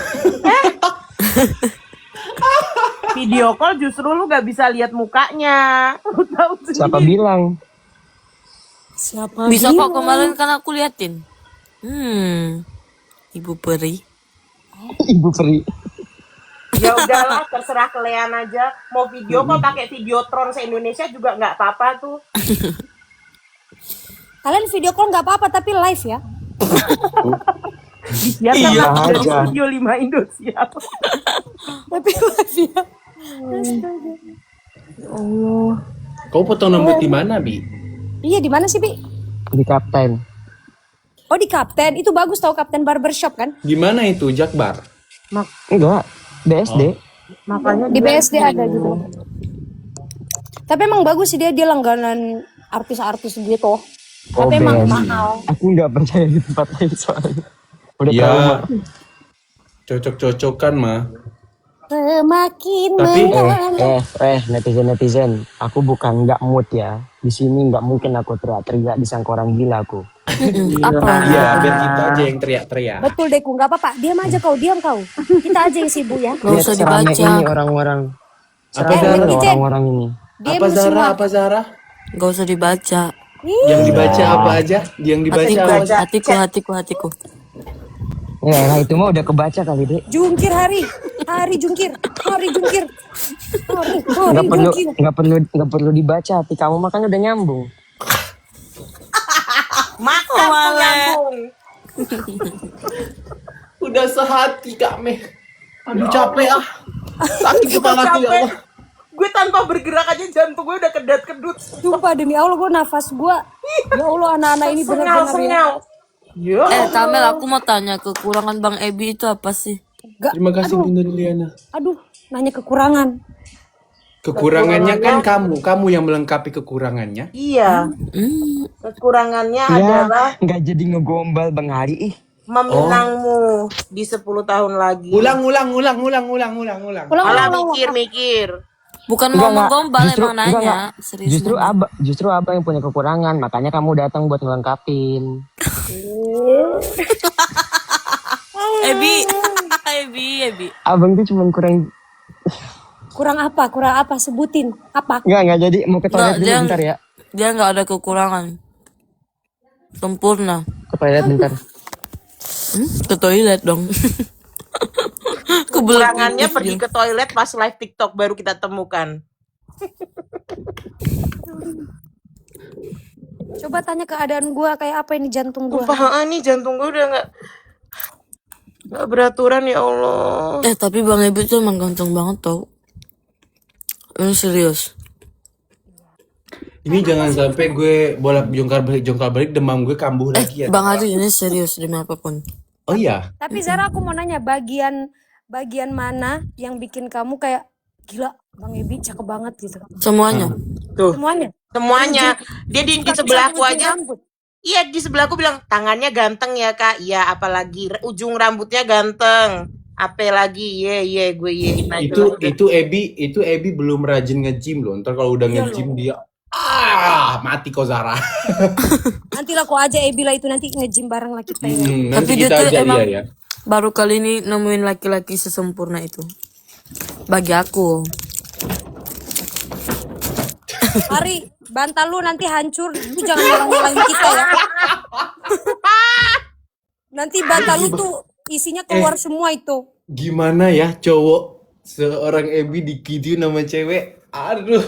Video call justru lu gak bisa lihat mukanya. Lu tahu sendiri. Siapa bilang? Siapa? Bisa kok, kemarin kan aku liatin. Ibu peri. Ibu Peri. Ya udahlah, terserah kalian aja. Mau video call pakai Videotron se-Indonesia juga nggak apa-apa tuh. Kalian video call nggak apa-apa tapi live ya. Ya kan Iya dari aja. Studio 5 Indosiar. Tapi live ya. Kau potong rambut di mana, Bi? Iya di mana sih Bi? Di Kapten. Oh di Kapten, itu bagus tau Kapten Barbershop kan? Gimana itu, Jakbar? Enggak, BSD. Makanya Di BSD ada gitu. Tapi emang bagus sih dia langganan artis-artis gitu. Tapi emang BSD. mahal. Aku nggak percaya di tempat lain soalnya. Udah Iya. trauma. Cocok-cocokan mah. Semakin Tapi netizen. Aku bukan nggak mood ya. Di sini nggak mungkin aku teriak-teriak disangka orang gila aku. Apa? Iya, biar kita aja yang teriak-teriak. Betul Deku, nggak apa-apa. Diam aja kau. Kita aja yang sibuk ya. Gak usah Serame dibaca. ini orang-orang. Apa Serame Zara? loh orang-orang ini. Diam Apa Zara? semua. Apa Zara? Gak usah dibaca. Yang dibaca apa aja? Yang dibaca Hatiku, apa aja? hatiku. Ya, nah itu mah udah kebaca kali deh. Jungkir Hari jungkir. Hari jungkir. Nggak perlu dibaca. Hati kamu makanya udah nyambung. makan tuh nyambung. Udah sehati Kak Meh. Aduh capek ah. Sakit kepalaku ya Allah. Gue tanpa bergerak aja jantung gue udah kedat-kedut. Sumpah demi Allah gue nafas gue. Ya Allah anak-anak ini benar-benar ya. Ya. Kamel, aku mau tanya kekurangan Bang Ebi itu apa sih? Gak, Terima kasih Bunda Liliana. aduh, nanya kekurangan. Kekurangannya kan kamu yang melengkapi kekurangannya. Iya. Kekurangannya adalah nggak jadi ngegombal Bang Hari ih. meminangmu di 10 tahun lagi. Ulang. Malah mikir. Bukan mau menggombal, Justru- emang nanya. enggak. Serius. Justru abang yang punya kekurangan, makanya kamu datang buat ngelengkapin. Ebi. Abang tuh cuma kurang. Kurang apa? Sebutin. Apa? Nggak jadi mau ke toilet Nggak, dulu bentar ya. Dia nggak ada kekurangan. Sempurna. Ke toilet bentar. Ke toilet dong. Kekurangannya pergi ke toilet pas live TikTok baru kita temukan. Coba tanya keadaan gue kayak apa ini jantung gue. Sumpah nih jantung gue udah nggak beraturan ya Allah. Tapi Bang Ebi tuh emang ganteng banget tau. Ini serius. Ini jangan sampai gue bolak jongkar balik demam gue kambuh lagi ya. Bang Adi ini serius demi apapun. Oh iya. Tapi Zara aku mau nanya bagian mana yang bikin kamu kayak gila Bang Ebi cakep banget gitu. Semuanya. Tuh, Semuanya. dia di Bukan sebelahku ujung aja. rambut. Iya, di sebelahku bilang tangannya ganteng ya Kak. Iya, apalagi ujung rambutnya ganteng. Apa lagi? Gue ye. Nah, Itu Ebi belum rajin nge-gym loh. Ntar kalau udah nge-gym dia mati kok Zara. Nanti lah aku aja Ebi lah itu nanti nge-gym bareng lah kita ya. Nanti Tapi dia kita tuh ajak emang dia ya. baru kali ini nemuin laki-laki sesempurna itu. Bagi aku. Mari bantal lu nanti hancur. Lu jangan nyolong-nyolongin kita ya. Nanti bantal lu tuh isinya keluar semua itu. Gimana ya cowok seorang Ebi dikidiu nama cewek? Aduh.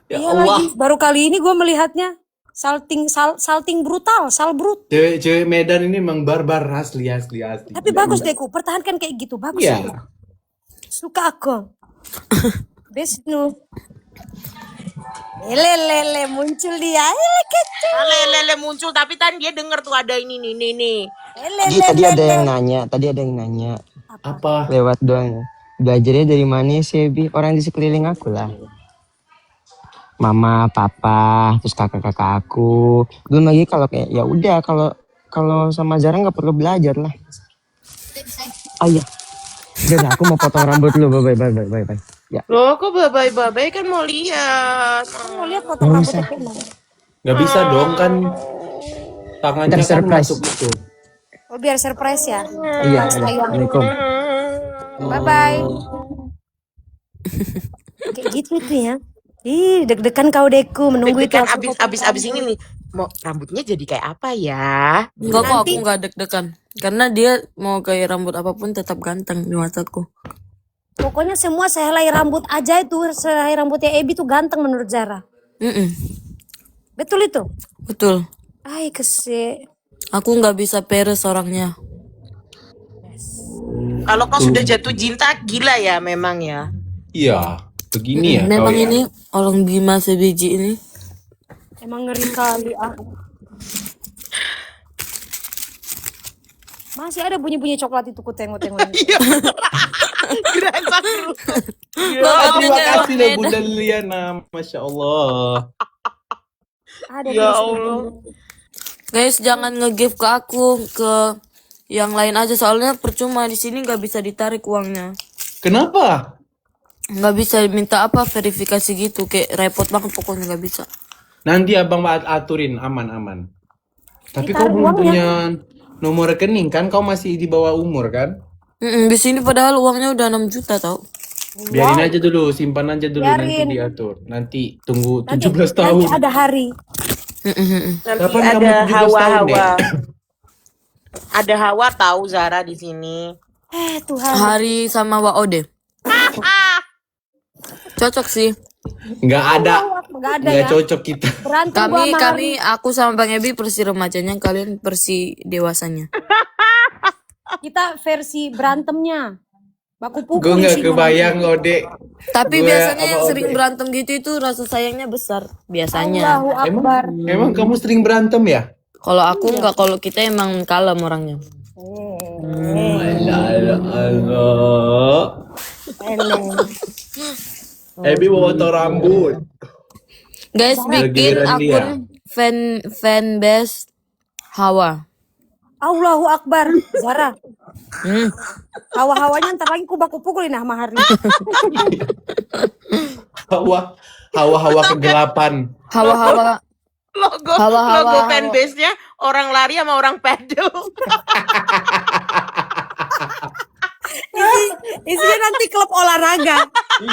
Ya Iya Allah. lagi baru kali ini gue melihatnya salting brutal, salbrut. Cewek Medan ini emang barbar asli. Tapi bagus deh ku, pertahankan kayak gitu bagus. Iya. Suka aku. Besnu. Lele muncul dia. Kecil. lele muncul tapi kan dia denger tuh ada ini nih. Tadi ada yang nanya. Apa? Lewat doang. Belajarnya dari mana sih, Bi? Orang di sekeliling aku lah. Mama, papa, terus kakak-kakak aku. Belum lagi kalau kayak ya udah kalau sama Zara nggak perlu belajar lah. Ayah. Udah, aku mau potong rambut dulu. Bye. Ya. Loh, kok bye-bye kan mau lihat. Mau lihat potong rambutnya kayak mana? Nggak bisa dong kan tangannya kan Surprise. masuk itu. Oh biar surprise ya. Iya. Assalamualaikum. Bye bye. Kayak gitu tuh ya. Ih, deg-degan kau deku menunggu itu. Kan aku abis ini nih. Mau rambutnya jadi kayak apa ya? Enggak kok, aku nggak deg-degan. Karena dia mau kayak rambut apapun tetap ganteng di mataku. Pokoknya semua sehelai rambut aja itu, sehelai rambutnya Ebi tuh ganteng menurut Zara. Betul itu? Betul. Ay, kese. Aku nggak bisa peres orangnya. Kalau kau sudah jatuh cinta gila ya memang ya. Iya, begini ya. Memang kau ya. ini orang Bima sebiji ini. Emang ngeri kali ah. Masih ada bunyi-bunyi coklat itu ku tengok-tengok. Iya. Gerasa terus. Terima kasih loh Bunda Liliana, Masya Allah. Ada Ya tulis Allah. Guys, jangan nge-give ke aku, ke yang lain aja soalnya percuma di sini nggak bisa ditarik uangnya. Kenapa? Nggak bisa minta apa verifikasi gitu, kayak repot banget pokoknya nggak bisa. Nanti abang aturin aman. Tapi kau Ditarik belum uangnya. punya nomor rekening kan? Kau masih di bawah umur kan? Di sini padahal uangnya udah 6 juta tau. Biarin aja dulu, simpan aja dulu nanti Biarin. diatur. Nanti tunggu Nanti 17 tahun. ada hari. Nanti Kapan kamu ada 17 tahun, hawa-hawa. Ada hawa tahu Zara di sini. Tuhan. Hari sama WOD. Cocok sih. Nggak ada. Nggak ada Nggak ya. cocok kita. Berantem gua sama Hari. Aku sama Bang Ebi persi remajanya, kalian persi dewasanya. kita versi berantemnya. Baku Gue pukul nggak isinya. kebayang Ode. Tapi Gue biasanya sama yang Ode. sering berantem gitu itu rasa sayangnya besar biasanya. Allahu Akbar. Emang kamu sering berantem ya? Kalau aku enggak, kalau kita emang kalem orangnya. Allah. Ebi mau potong rambut. Guys, bikin Giliran dia. akun fanbase Hawa. Allahu Akbar. Zara. Hmm. Hawa-hawanya ntar lagi ku baku pukulin sama hari. Hawa kegelapan. Hawa-hawa. Logo Hawa-hawa, logo hawa. fanbase-nya orang lari sama orang pedal. Isinya nanti klub olahraga.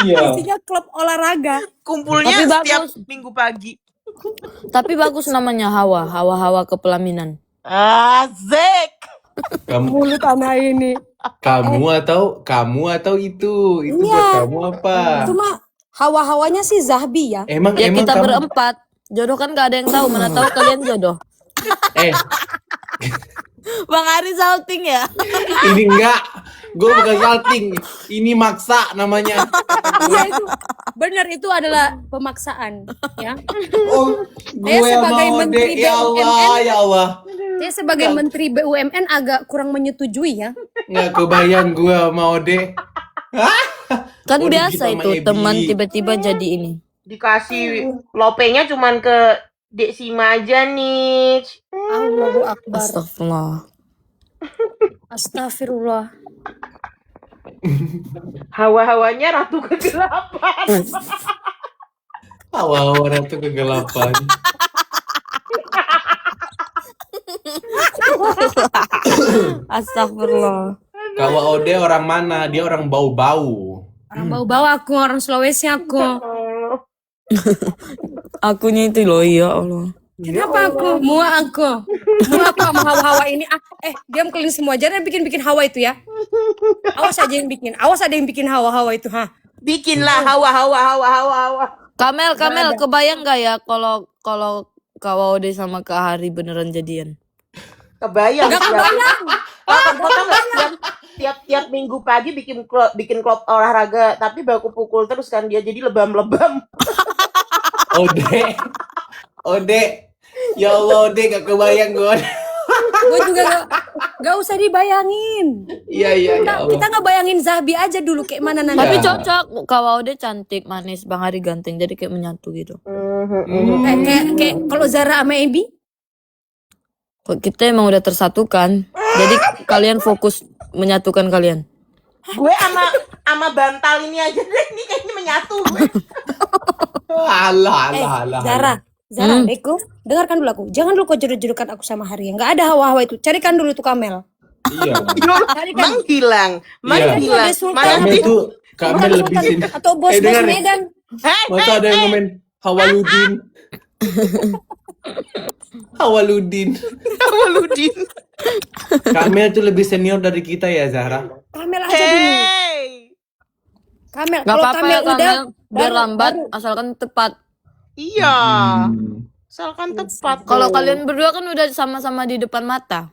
Iya. Isinya klub olahraga. Kumpulnya Tapi setiap bagus. minggu pagi. Tapi bagus namanya Hawa. Hawa-hawa kepelaminan. Asik. Kamu Mulut anak ini. kamu atau itu buat kamu apa? Cuma hawa-hawanya sih Zahbi ya. Emang Ya emang kita kamu berempat. Jodoh kan gak ada yang tahu. Mana tahu kalian jodoh. eh Bang Ari salting ya. ini enggak, gue bukan salting, ini maksa namanya. Iya itu benar, itu adalah pemaksaan ya. Oh, Saya gue sebagai mau Menteri deh, ya Allah, ya Allah. Saya sebagai Menteri BUMN agak kurang menyetujui ya. Nggak kebayang gue mau deh. Kan Oh, biasa digigit sama itu Ebi. teman tiba-tiba jadi ini. Dikasih lopenya cuman ke Dek Sima aja nih. Allahu Akbar. Astagfirullah. Astagfirullah. Hawa-hawanya ratu kegelapan. Hawa-hawa ratu kegelapan. Astagfirullah. Kawa Ode orang mana? Dia orang bau-bau. Orang bau-bau aku, orang Sulawesi aku. Akunya itu loh, ya Allah. Kenapa aku? Mua aku. Mua aku sama hawa-hawa ini. Diam kalian semua. Jangan bikin-bikin hawa itu ya. Awas aja yang bikin. Awas ada yang bikin hawa-hawa itu. Bikinlah hawa. Kamel, kebayang gak ya kalau Kawaude sama Kak Hari beneran jadian? Kebayang. Gak kebayang. Tiap minggu pagi bikin klub olahraga, tapi baku pukul terus kan dia jadi lebam-lebam. Ode, ya Allah Ode, gak kebayang gue. Gue juga gak usah dibayangin. Iya ya Allah. Kita nggak bayangin Zahbi aja dulu kayak mana nanti. Tapi cocok, Kawaude cantik, manis, Bang Hari ganteng, jadi kayak menyatu gitu. Kayak kalau Zara sama Ebi. Kok kita emang udah tersatukan, jadi kalian fokus menyatukan kalian. Gue sama bantal ini aja deh, ini kayaknya menyatu. Alah. Zara, Eko, dengarkan dulu aku. Jangan dulu kau jodoh-jodohkan aku sama Hari. Nggak ada hawa-hawa itu. Carikan dulu tuh Kamel. Iya. Menghilang. Ada Sultan. Kamel lebih sini. Atau bos dengar nih. Medan. Masa ada yang komen Hawaludin. Hawaludin. Kamel tuh lebih senior dari kita ya Zahra. Kamel aja dulu. Kamel. Gak Kalau apa-apa Kamel ya udah. Kamel, biar baru- lambat asalkan tepat. Iya. Asalkan tepat. Kalau kalian berdua kan udah sama-sama di depan mata.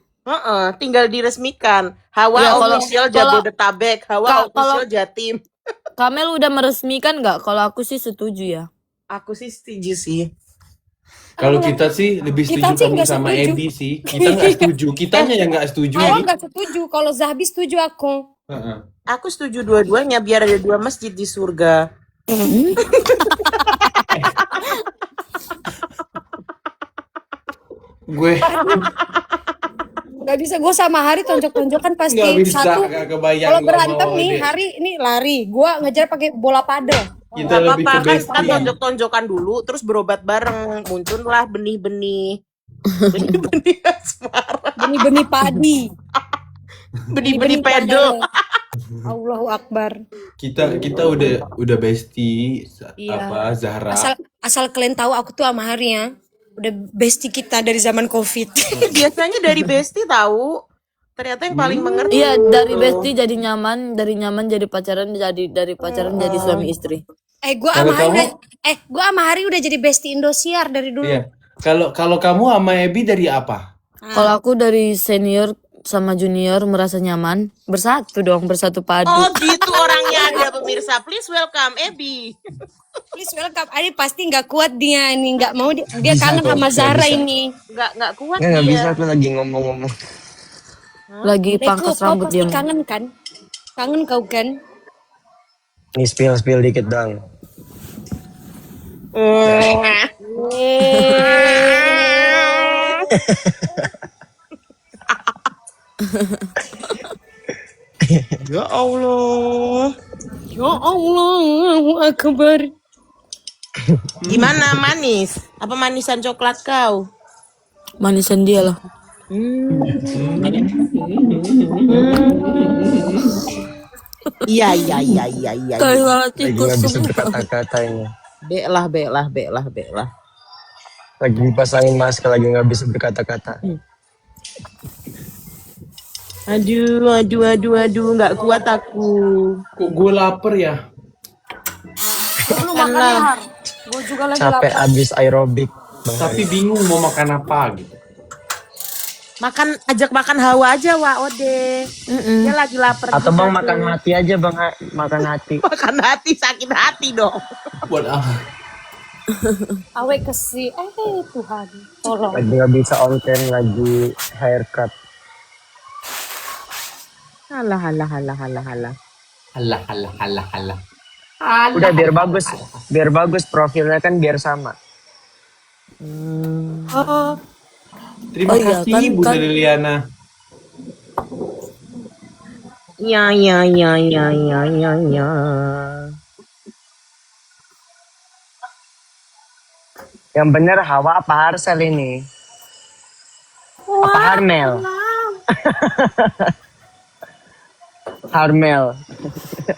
Tinggal diresmikan. Hawa Ya, official Jabodetabek, Hawa official Jatim. Kamel udah meresmikan nggak? Kalau aku sih setuju ya. Aku sih setuju sih. Kalau kita sih lebih Kita setuju sih kamu nggak sama setuju. Ebi sih. Kita nggak setuju. Kitanya yang nggak setuju. Awal nggak setuju. Kalau Zahbi setuju aku. Heeh. Aku setuju dua-duanya biar ada 2 masjid di surga. Gue Nggak bisa gue sama Hari tonjok-tonjokan pasti nggak bisa, satu. nggak kebayang. Kalau gua berantem mau nih Ode. Hari ini lari. Gue ngejar pakai bola padel. Kita Gak lebih ke apa-apa kan, bestie. kan tonjok-tonjokan dulu, terus berobat bareng. Muncullah benih-benih. Benih-benih asmara. Benih-benih padi. Benih-benih pedal. Allahu Akbar. Kita udah bestie Iya. apa Zahra. Asal kalian tahu aku tuh sama Hari ya. Udah bestie kita dari zaman Covid. Biasanya dari bestie tahu. Ternyata yang paling mengerti. Iya, dari bestie jadi nyaman, dari nyaman jadi pacaran, dari pacaran jadi suami istri. Gua Kalau sama Hari kamu? gua sama Hari udah jadi bestie Indosiar dari dulu. Iya. Kalau kamu sama Ebi dari apa? Kalau aku dari senior sama junior merasa nyaman, bersatu dong, bersatu padu. Oh gitu orangnya ada pemirsa. Please welcome Ebi. Please welcome. Adi pasti nggak kuat dia nih, nggak mau dia Bisa kangen kok, sama nggak Zara bisa. ini. Nggak kuat Nggak dia. bisa, aku lagi ngomong-ngomong. Lagi Deko, pangkas kau rambut pasti dia. kangen kan? Kangen kau kan? Nih spill dikit dong. Ya Allah. Ya Allahu Akbar. Gimana manis? Apa manisan coklat kau? Manisan dia lah. Iya. Kayak suara Lagi tikus nggak bisa semua. berkata-kata ini. Beklah. Lagi pasangin masker, lagi nggak bisa berkata-kata. Aduh, nggak kuat aku. Kok gue lapar ya? Lu makan ya, Har. Gue juga lagi Capek lapar. abis aerobik. Bang Tapi bingung mau makan apa gitu. Ajak makan Hawa aja, Wak Ode. Dia lagi lapar. Atau juga bang tuh. makan hati aja bang, makan hati. Makan hati, sakit hati dong. Buat apa? Awe kesi. Tuhan, tolong. Lagi nggak bisa on cam, lagi haircut. Halah. Halah. Udah biar bagus profilnya kan biar sama. Terima Oh iya, kasih Bunda Liliana. Ya. Yang bener Hawa apa Harsel ini? Apa Harmel? Harmel.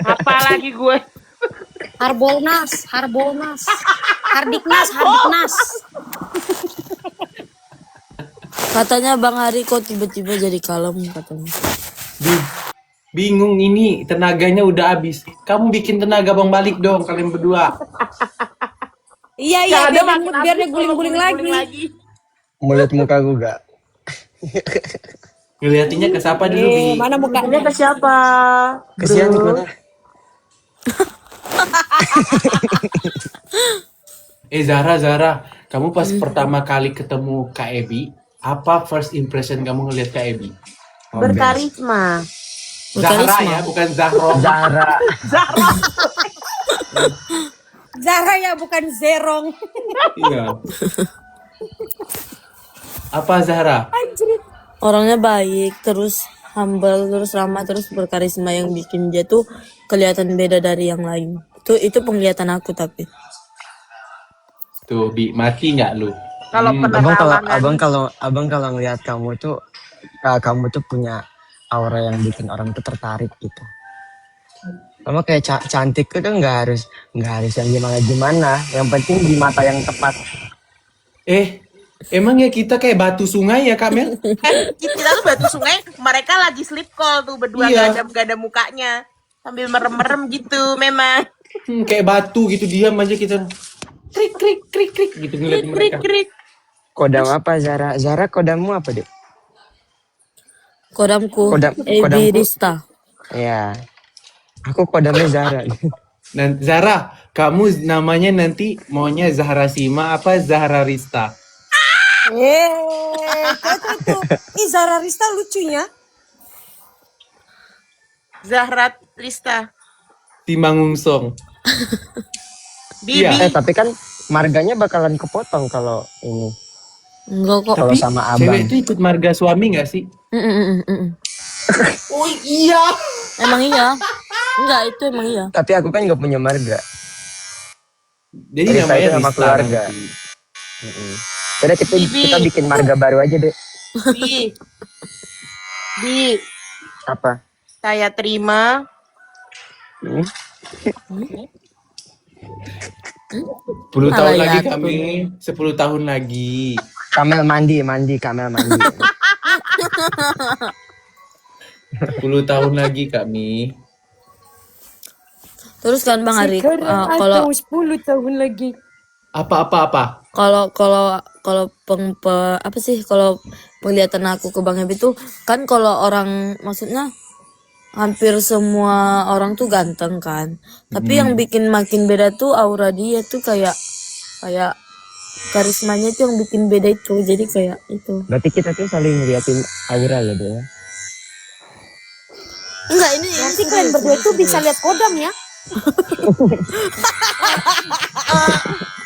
Apa lagi gue? Hardiknas. Katanya Bang Hari kok tiba-tiba jadi kalem katanya. Bingung ini tenaganya udah habis. Kamu bikin tenaga bang balik dong kalian berdua. Iya, biar dia guling-guling lagi. Mulut muka gue gak? Ngeliatinnya ke siapa dulu Bi? Mana mukanya? Ke siapa? Kesian gue. Zara, kamu pas pertama kali ketemu Kak Ebi, apa first impression kamu ngeliat Kak Ebi? Berkarisma. Zahra ya, bukan Zahro. Zara. Zara ya, bukan Zerong. Iya. Apa Zahra? Orangnya baik, terus humble, terus ramah, terus berkarisma yang bikin dia tuh kelihatan beda dari yang lain. Itu penglihatan aku tapi. Tuh Bi, mati nggak lu? Kalau Abang kalau ngelihat kamu tuh punya aura yang bikin orang tuh tertarik gitu. Kamu kayak cantik itu nggak harus yang gimana, yang penting di mata yang tepat. Emang ya kita kayak batu sungai ya Kak Mel? Kita tuh batu sungai, mereka lagi sleep call tuh berdua, Iya. gak ada mukanya. Sambil merem-merem gitu memang. Kayak batu gitu diam aja kita. Krik gitu ngeliat mereka. Kodam apa Zara? Zara kodammu apa deh? Kodamku Kodamku? Ebi Rista. Ya, aku kodamnya Zara. Dan Zara, kamu namanya nanti maunya Zahra Sima apa Zahra Rista? Tuh. Zara Rista lucunya. Zahra Rista. Timangung Song. Bibi. Iya. Tapi kan marganya bakalan kepotong kalau ini. Enggak kok. Kalau sama abang. Cewek itu ikut marga suami gak sih? Oh iya. Emang iya. Enggak, itu emang iya. Tapi aku kan nggak punya marga. Jadi Rista namanya itu nama Rista keluarga. nanti. Jadi kita bikin marga baru aja deh. Bi, Apa? saya terima. Hmm? 10 tahun lagi Alayat. kami, 10 tahun lagi. Kamel mandi. 10 tahun lagi kami. Terus kan Bang Hari, kalau 10 tahun lagi. Apa? kalau apa sih, kalau penglihatan aku ke Bang Ebi tuh kan, kalau orang, maksudnya hampir semua orang tuh ganteng kan, tapi yang bikin makin beda tuh aura dia tuh, kayak karismanya tuh yang bikin beda itu. Jadi kayak itu. Berarti kita tuh saling ngeliatin aura ya, Dek ya. Enggak, ini Nanti kalian berdua tuh bisa lihat kodam ya.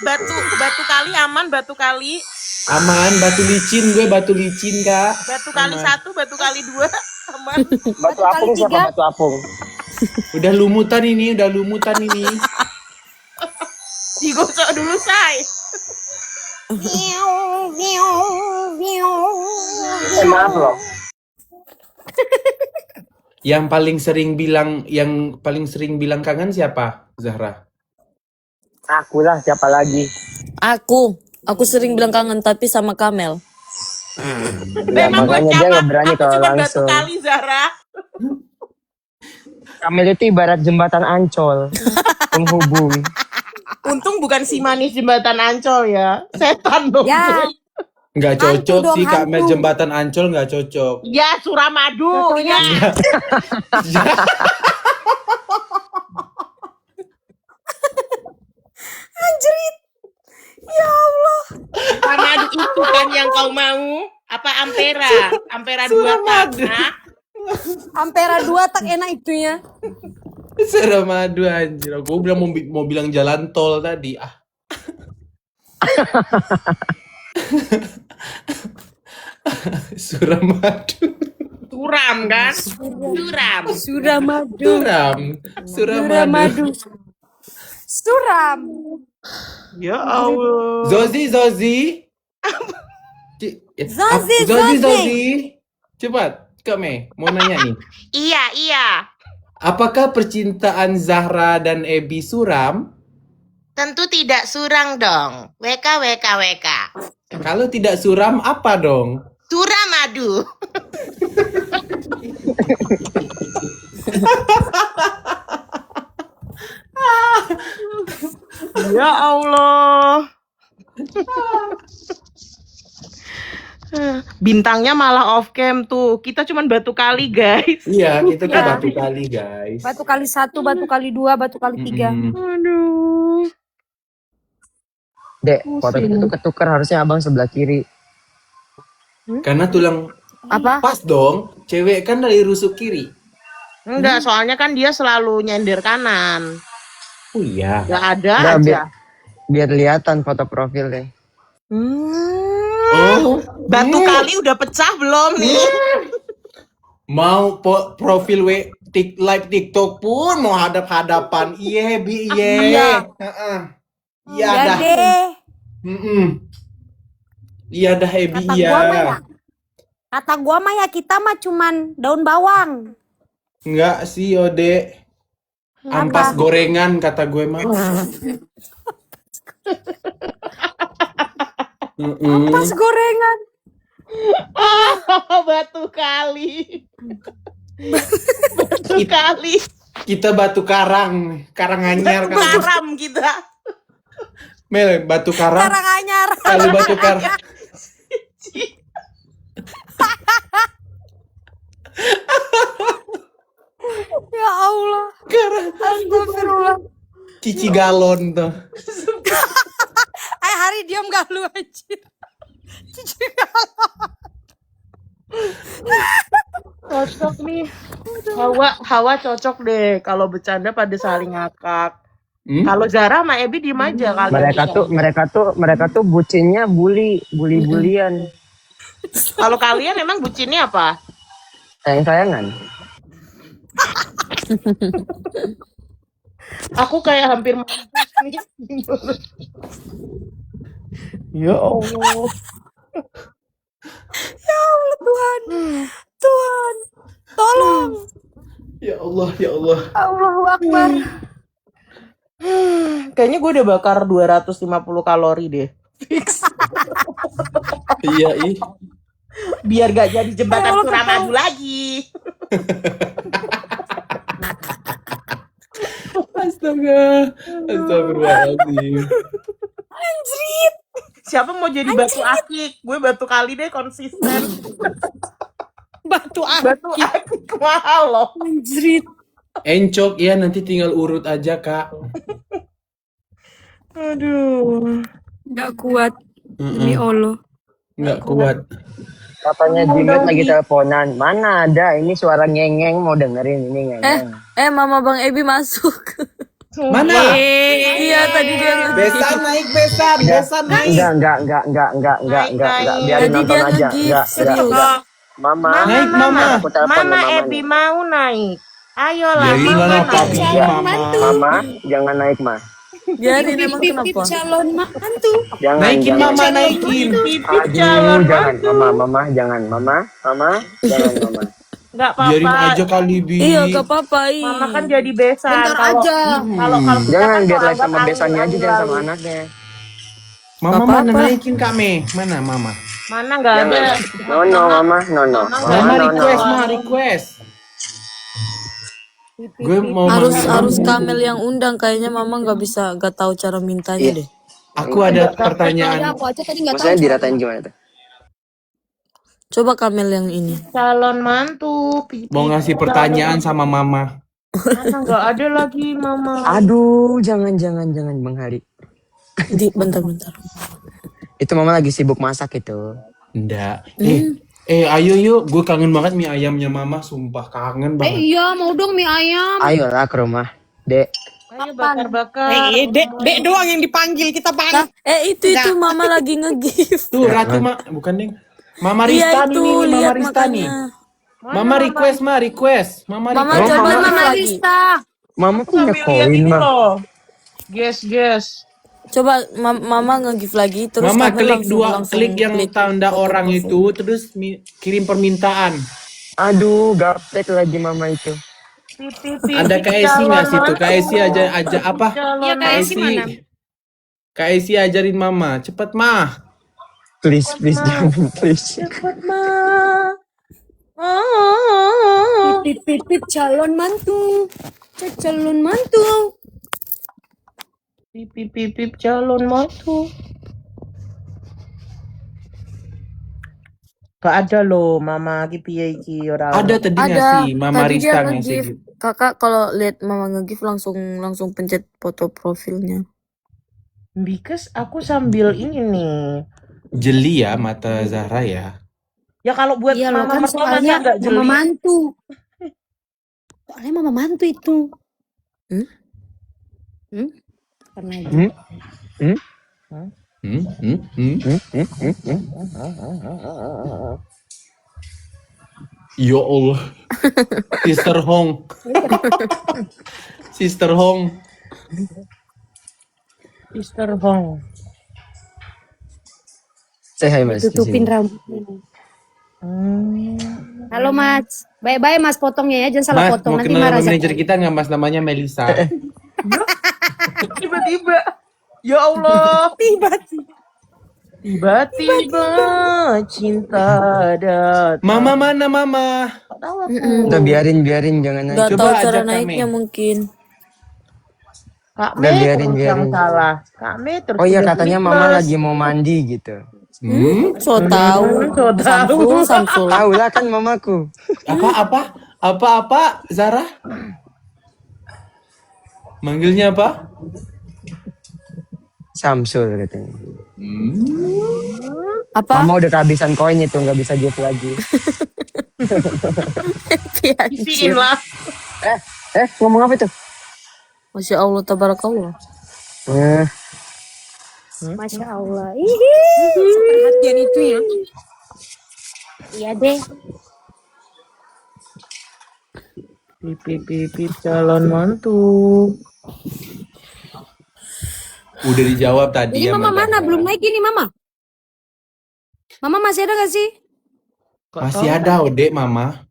Batu kali aman, batu kali. Aman, batu licin gue, batu licin Kak. Batu kali Aman. 1, batu kali 2 aman. Batu apung siapa? Batu apung. Udah lumutan ini. Digosok dulu, say. Maaf loh. Yang paling sering bilang kangen siapa, Zahra? Aku lah, siapa lagi? Aku sering bilang kangen, tapi sama Kamel. Ya, Memang gue makanya dia cuma, nggak berani aku kalau cuma batu langsung. kali, Zahra. Kamel itu ibarat jembatan Ancol, penghubung. Untung bukan si manis jembatan Ancol ya. Setan dong. Ya. Nggak Hantu cocok dong, sih Kak Mel, hantu. jembatan Ancol nggak cocok. Ya, Suramadu. Contohnya. Ya. Anjrit. Ya Allah. Suramadu itu kan yang kau mau. Apa Ampera? Ampera 2 tak? Hah? Ampera 2 tak enak itunya. Suramadu anjir. Aku bilang mau bilang jalan tol tadi. Suramadu. Suram kan? Suram. Suramadu. Suramadu. Suram. Ya Allah. Zozi. Zozi. Cepat, Kak Mei, mau nanya nih. Iya. Apakah percintaan Zahra dan Ebi suram? Tentu tidak surang dong. WK. Kalau tidak suram, apa dong? Suramadu. Ya Allah. Bintangnya malah off cam tuh. Kita cuman batu kali, guys. Iya, kita ke batu kali, guys. Batu kali 1, batu kali 2, batu kali 3. Aduh. Dek, foto itu tuh ketukar, harusnya abang sebelah kiri. Karena tulang Apa? pas dong. Cewek kan dari rusuk kiri. Enggak, soalnya kan dia selalu nyender kanan. Oh iya. Gak ada Nggak, aja. biar kelihatan foto profil deh. Oh, Batu kali udah pecah belum nih? mau profil live TikTok pun mau hadap-hadapan. Iya, Bi, iya. Iya. Heeh. Iya Ya dah. deh. Iya dah, Ebi, Kata iya. gua mah ya. Kata gua mah ya, kita mah cuman daun bawang. Enggak sih, Ode. Ampas gorengan kata gue mah. Pas gorengan. Batu kali. Batu kali. Kita batu karang, Karanganyar kan. Karam kita. Mel, batu karang. Karanganyar. Kalau batu karang. Ya Allah. Astagfirullah. Cici galon tuh. Hari diam gak lu anjir. Cici galon. Cocok nih. Hawa cocok deh. Kalau bercanda pada saling ngakak. Kalau Zara sama Ebi diem aja kali. Mereka tuh bucinnya bulian. Kalau kalian emang bucinnya apa? Sayang-sayangan. Aku kayak hampir mampus nih. Ya Allah. Ya Allah Tuhan. Tuhan. Tolong. Ya Allah, ya Allah. Allahu Akbar. Kayaknya gue udah bakar 250 kalori deh. Fix. Iya, ih. Biar gak jadi jembatan Suramadu lagi. Astaga. Astagfirullahaladzim. Anjrit. Siapa mau jadi batu akik? Gue batu kali deh konsisten. Batu Batu akik mahal loh. anjrit. Encok ya, nanti tinggal urut aja kak. Aduh. Nggak kuat. Demi Allah. Nggak kuat. Katanya Jimet lagi teleponan. Mana ada, ini suara ngengeng, mau dengerin ini ngengeng. Mama Bang Ebi masuk. Mana? Iya tadi dia nge-gift. Besan naik, besan naik. Enggak. Biarin Tadi nonton dia aja. nge-gift, serius. Enggak. Mama. Naik, Mama. Aku telepon Mama nih, Ebi mau naik. Ayolah, Biarin Mama lah naik. papi, Mama. Mama, jangan naik, Ma. Biarin emang kenapa? Calon mantu. Jangan. Naikin jangan. Mama, naikin. Pipip Aduh, calon jangan. mantu. Mama, jangan. Mama, jangan, Mama. Nggak Biarin apa-apa. aja kali, Bi. Iya gak apa-apa. Mama kan jadi besan. Bentar Kalau- aja. Kalau kita Jangan, kan biar live anggap sama besannya aja, jangan sama lalu. anaknya. Mama Gak mana apa-apa. naikin Kak Me? Mana Mama? Mana nggak ada. Jangan. No, Mama, no. Mama request, request. Gue mau manggil Harus Mama. Kamel yang undang, kayaknya Mama gak tahu cara mintanya deh. Aku ada pertanyaan. Aku aja tadi nggak tahu. Maksudnya diratain gimana tuh? Coba Kamel yang ini. Calon mantu. Pipip Mau ngasih pertanyaan sama Mama. Mana nggak ada lagi Mama. Aduh, jangan Bang Hari. Bentar. Itu Mama lagi sibuk masak itu. Enggak. Ayo yuk. Gue kangen banget mie ayamnya Mama. Sumpah kangen banget. Iya, mau dong mie ayam. Ayolah ke rumah, Dek. Ayo bakar-bakar. Dek doang yang dipanggil kita Nah, itu Mama lagi nge-gift. Tuh Ratu bukan Deng. Mama Iya Rista itu, nih, Mama lihat Rista nih. makanya. Mama request, Mama Mama request. coba Mama- Mama lagi. Rista. Mama punya Sambil lihat koin, ini Mah. loh. Guys. Coba Mama nge-gift lagi terus Mama Kamel klik yang klik tanda foto orang profil. itu terus kirim permintaan. Aduh, gaptek lagi Mama itu. Ada KSI nggak situ? KSI aja apa? Iya, KSI mana? KSI ajarin Mama, cepet Mah. Please, jangan, please. Cepet mah. Oh. Pipip calon mantu. Calon mantu. Pipip calon mantu. Gak ada loh Mama piye iki ora. Ada tadi nggak Ada. sih Mama Tadi Rista dia ngasih nge-gift. gitu. Kakak kalau lihat Mama nge-gift langsung pencet foto profilnya. Because aku sambil ini nih. Jeli ya mata Zahra ya. Ya kalau buat Iya loh, Mama kan mertua soalnya masa nggak mama jeli. mantu. Soalnya mama mantu itu. Karena itu. Ya Allah. Sister Hong. Sister Hong. Say hi, Mas. di Tutupin sini. rambutnya. Halo Mas. Bye-bye Mas potongnya ya. Jangan salah Mas, potong. mau Nanti kenal marah sama manajer Zaki. kita nggak Mas? Namanya Melisa. Tiba-tiba. Ya Allah. Tiba-tiba cinta datang. Mama mana Mama? Tahu aku. Udah biarin, jangan naik. Gak Coba tahu cara ajak kami. naiknya mungkin. Kak Udah, Me biarin, terus yang biarin. salah. Kak Me terus. Oh iya, udah katanya plus. Mama lagi mau mandi gitu. So tahu. So tahu. Samsul. Tahu lah kan mamaku. Apa Zara? Manggilnya apa? Samsul katanya. Apa? Mama udah kehabisan koin itu, nggak bisa gift lagi. Isiin lah. Ngomong apa itu? Masya Allah, tabarakallah. Masya Allah. Perhatian itu ya. Iya deh. Pipip calon mantu. Udah dijawab tadi Ini ya. mama Mbak mana? Zahra. Belum naik ini mama. Mama masih ada gak sih? Masih ada Ode Mama.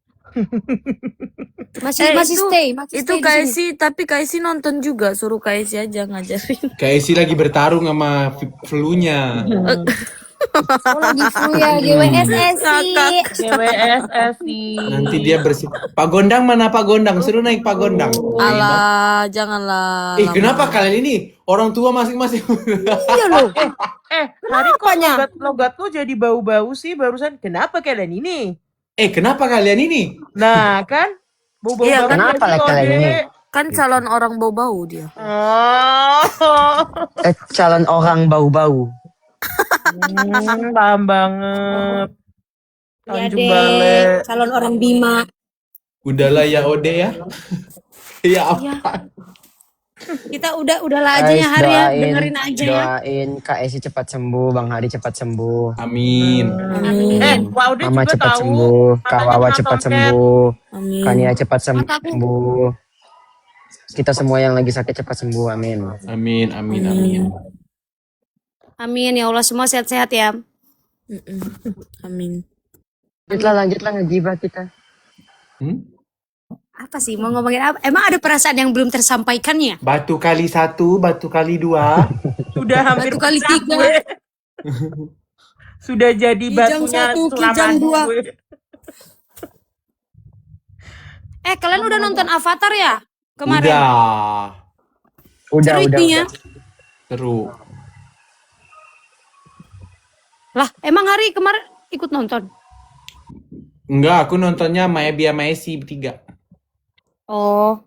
Masih itu- stay. Masih Itu stay di sini. KSI, tapi KSI nonton juga. Suruh KSI aja ngajarin. KSI lagi bertarung sama flu-nya. Oh lagi flu ya, GWSSI. GWSSI. Nanti dia bersih. Pak Gondang mana Pak Gondang? Suruh naik Pak Gondang. Alah, janganlah. Kenapa kalian ini orang tua masing-masing? Iya loh. Hari kok logat lu jadi bau-bau sih barusan. Kenapa kalian ini? Kenapa kalian ini? Nah kan, bau-bau Iya, banget kenapa tadi, kalian Ode. ini? Kan calon orang bau-bau dia. Oh, Calon orang bau-bau. paham banget. Ya Tanjung Balai. deh, calon orang Bima. Udahlah ya Ode ya. Ya apa? Kita udahlah aja ya Hari ya, dengerin aja ya. Doain Kak Esi cepat sembuh, Bang Hari cepat sembuh. Amin. Wah udah Mama juga cepat tahu. sembuh, Kak Matanya Wawa kena cepat tongket. sembuh, Amin. Kania cepat Mataku. sembuh. Kita semua yang lagi sakit cepat sembuh, amin. Amin, amin, amin. Amin ya Allah, semua sehat-sehat ya. Amin. Lanjutlah ngegibah kita. Apa sih mau ngomongin apa? Emang ada perasaan yang belum tersampaikan ya? Batu kali 1, batu kali 2. Sudah hampir Batu kali pecah 3. gue. Sudah jadi Kijang batunya 1, Kijang selama 2. gue. Kalian udah nonton Avatar ya? Kemarin. Udah, Seru itunya. Seru. Lah, emang Hari kemarin ikut nonton? Enggak, aku nontonnya sama Ebi sama Esi bertiga. Oh.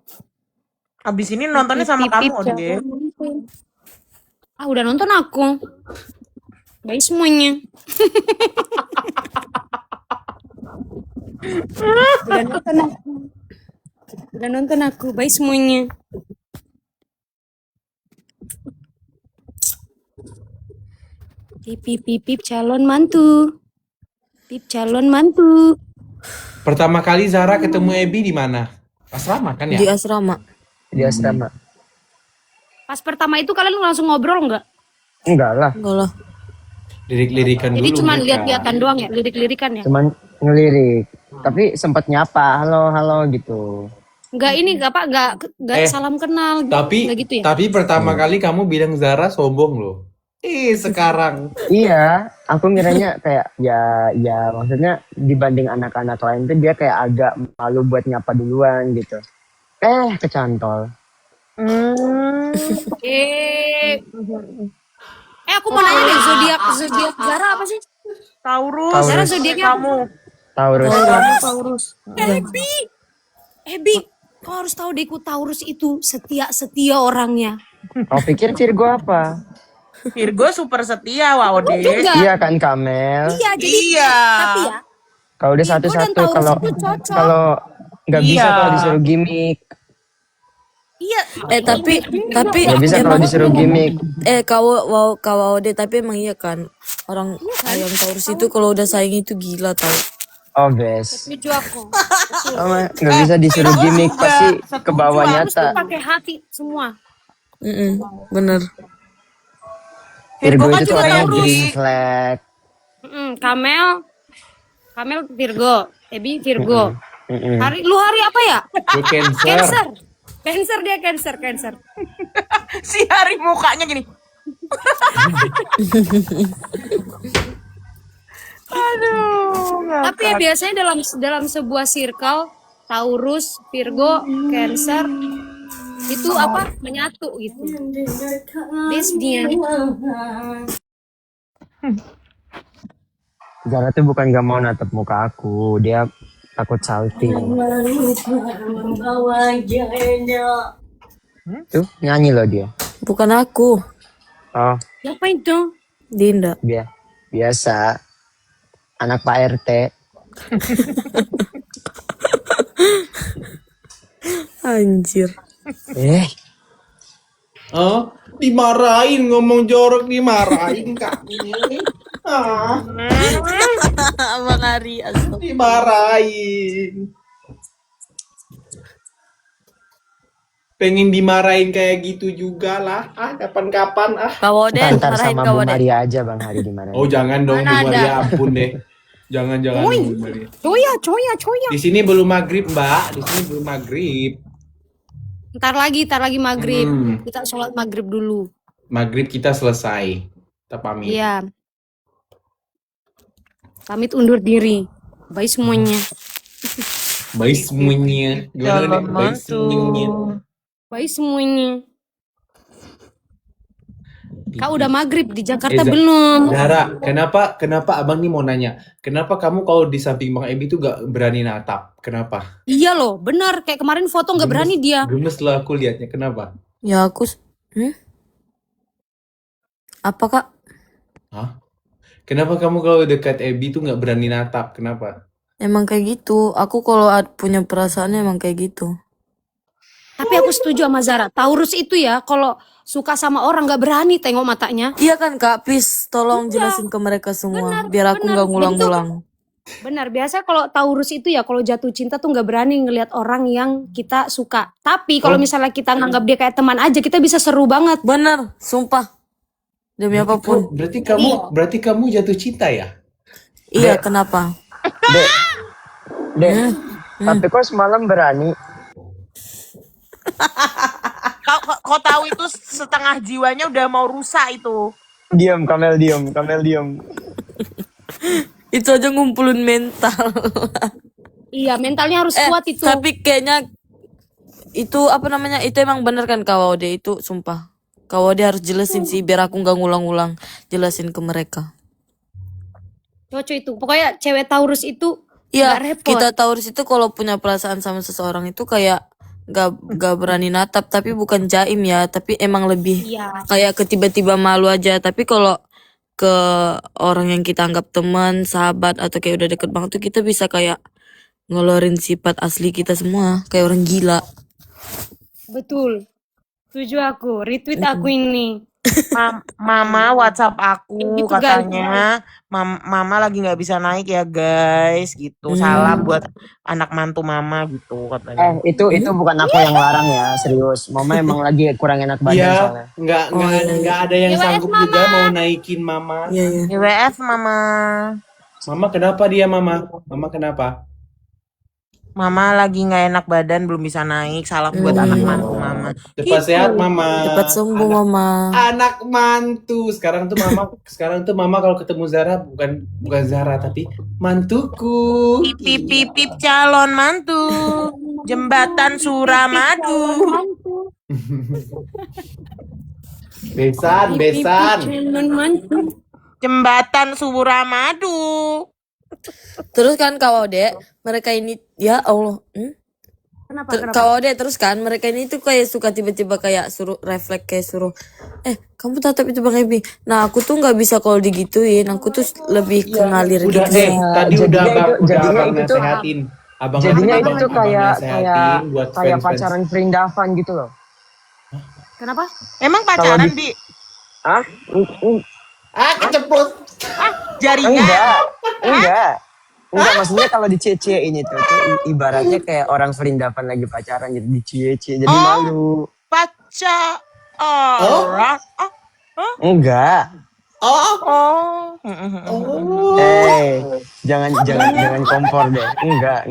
Abis ini nontonnya sama kamu, Ode. Udah nonton aku. Baik semuanya. Udah nonton aku. Baik semuanya. Pip, pip, pip, pip, calon mantu. Pip, calon mantu. Pertama kali Zara ketemu Ebi di mana? Asrama kan Di ya? asrama. Di asrama. Pas pertama itu kalian langsung ngobrol nggak? Enggak lah, Enggak lah. Lirik-lirikan dulu. Jadi cuma mereka. lihat-lihatan doang ya, lirik-lirikan ya? cuman ngelirik. Tapi sempat nyapa, halo gitu. Nggak ini, nggak salam kenal. Tapi nggak gitu ya? tapi pertama kali kamu bilang Zara sombong loh. Sekarang. Iya, aku ngiranya kayak ya maksudnya dibanding anak-anak lain tuh dia kayak agak malu buat nyapa duluan gitu. Kecantol. Aku mau nanya deh, zodiak Zara apa sih? Taurus. Zara zodiaknya Kamu. Taurus. Taurus. Ebi, kau harus tahu deh, Taurus itu setia orangnya. Kau pikir Virgo apa? Virgo super setia, wah Ode. Juga. Iya kan Kamel? Iya, jadi Iya. tapi ya, Kalau udah Virgo dan satu-satu Taurus kalau itu cocok. kalau nggak bisa Iya. kalau disuruh gimmick. iya. Tapi Nggak bisa kalau disuruh gimmick. kau deh, tapi emang iya kan orang sayang Taurus itu kalau udah sayang itu gila tau. Obes. Setuju aku. Nggak bisa disuruh gimmick pasti ke bawah Taurus tuh nyata. pakai hati semua. Bener. Virgo kan itu tuh juga orangnya Taurus. green flag. Kamel Virgo, Ebi Virgo. Hari apa ya? Gue Cancer. Cancer dia Cancer. Si Hari mukanya gini. Aduh. Tapi ya biasanya dalam sebuah circle Taurus, Virgo, Cancer itu apa menyatu gitu. Dia. Zara tuh bukan gak mau natap muka aku, dia takut salting. Tuh nyanyi loh dia. Bukan aku, Oh, Siapa itu? Dinda. biasa. Anak Pak RT. Anjir. Oh, dimarahin ngomong jorok dimarahin Kak. Abang Ari, Dimarahin. Pengen dimarahin kayak gitu juga lah. Kapan-kapan Kau deh, Ntar marahin sama kau Bu deh. Maria aja Bang Hari dimarahin. Oh, jangan dong Bu Mana ada? Maria, ampun deh. Jangan Bu Maria. Coya. Di sini belum maghrib, Mbak. Di sini belum maghrib. Ntar lagi maghrib. Hmm. Kita sholat maghrib dulu. Maghrib kita selesai. Kita pamit. Iya. Pamit undur diri. Bye semuanya. Bye semuanya. Gimana Calon nih? Bye mantu. semuanya. Bye semuanya. Kak udah maghrib di Jakarta Za- belum? Zara, kenapa abang nih mau nanya, kenapa kamu kalau di samping Bang Ebi tuh gak berani natap? Kenapa? Iya loh, benar. Kayak kemarin foto nggak berani dia. Gemes lah aku liatnya, kenapa? Ya aku apa Kak? Hah? Kenapa kamu kalau dekat Ebi tuh gak berani natap? Kenapa? Emang kayak gitu. Aku kalau punya perasaan emang kayak gitu. Tapi aku setuju sama Zara. Taurus itu ya, kalau suka sama orang nggak berani tengok matanya. Iya kan Kak, please tolong jelasin ke mereka semua biar aku nggak ngulang-ngulang. Benar, biasa kalau Taurus itu ya kalau jatuh cinta tuh nggak berani ngelihat orang yang kita suka. Tapi kalau misalnya kita nganggap dia kayak teman aja, kita bisa seru banget. Bener, sumpah. Demi apapun. Berarti kamu jatuh cinta ya? Iya, kenapa? Dek, tapi kok semalam berani? Kau tahu itu setengah jiwanya udah mau rusak itu. Diam, Kamel diam. Itu aja ngumpulin mental. Iya, mentalnya harus kuat itu. Tapi kayaknya itu apa namanya? Itu emang bener kan Kak Waude, itu sumpah. Kak Waude harus jelasin sih biar aku nggak ngulang-ngulang jelasin ke mereka. Cocok itu. Pokoknya cewek Taurus itu Iya, nggak repot. kita Taurus itu kalau punya perasaan sama seseorang itu kayak gak berani natap, tapi bukan jaim ya, tapi emang lebih Iya. kayak tiba-tiba malu aja. Tapi kalau ke orang yang kita anggap teman, sahabat atau kayak udah deket banget tuh kita bisa kayak ngeluarin sifat asli kita semua kayak orang gila. Betul. Setuju aku. Retweet aku ini. Mama WhatsApp aku Gitu, katanya mama lagi nggak bisa naik ya guys gitu. Salam buat anak mantu mama gitu katanya. Itu bukan aku yang larang ya, serius. Mama emang lagi kurang enak badan Iya, soalnya. nggak ada yang IWF, sanggup juga mau naikin mama. Iya. IWF mama. Mama kenapa dia mama? Mama kenapa? Mama lagi nggak enak badan belum bisa naik. Salam buat anak mantu mama. Cepat sehat mama. Cepat sembuh mama. Anak mantu. Sekarang tuh mama kalau ketemu Zara bukan Zara tapi mantuku. Pip pip pip calon mantu. Jembatan Suramadu. Besan. Jembatan Suramadu. Terus kan Kak Waude, mereka ini ya Allah. Kenapa? Kak Waude terus kan mereka ini tuh kayak suka tiba-tiba kayak suruh refleks kayak suruh kamu tatap itu Bang Ebi. Nah aku tuh nggak bisa kalau digituin, aku tuh lebih kengalir Udah gitu. tadi udah jadinya abang itu tuh- nasehatin. Abang Jadinya itu abang tuh kayak nasehatin buat kayak fans-fans. pacaran perindavan gitu loh. Kenapa? Emang pacaran Kalau Bi? Hah? Keceplos. Jaringan. Enggak, maksudnya kalau dicie-ciein itu tuh ibaratnya kayak orang perindavan lagi pacaran gitu, dicie-cie jadi malu. Orang. Enggak. Oh. Jangan kompor deh. Enggak.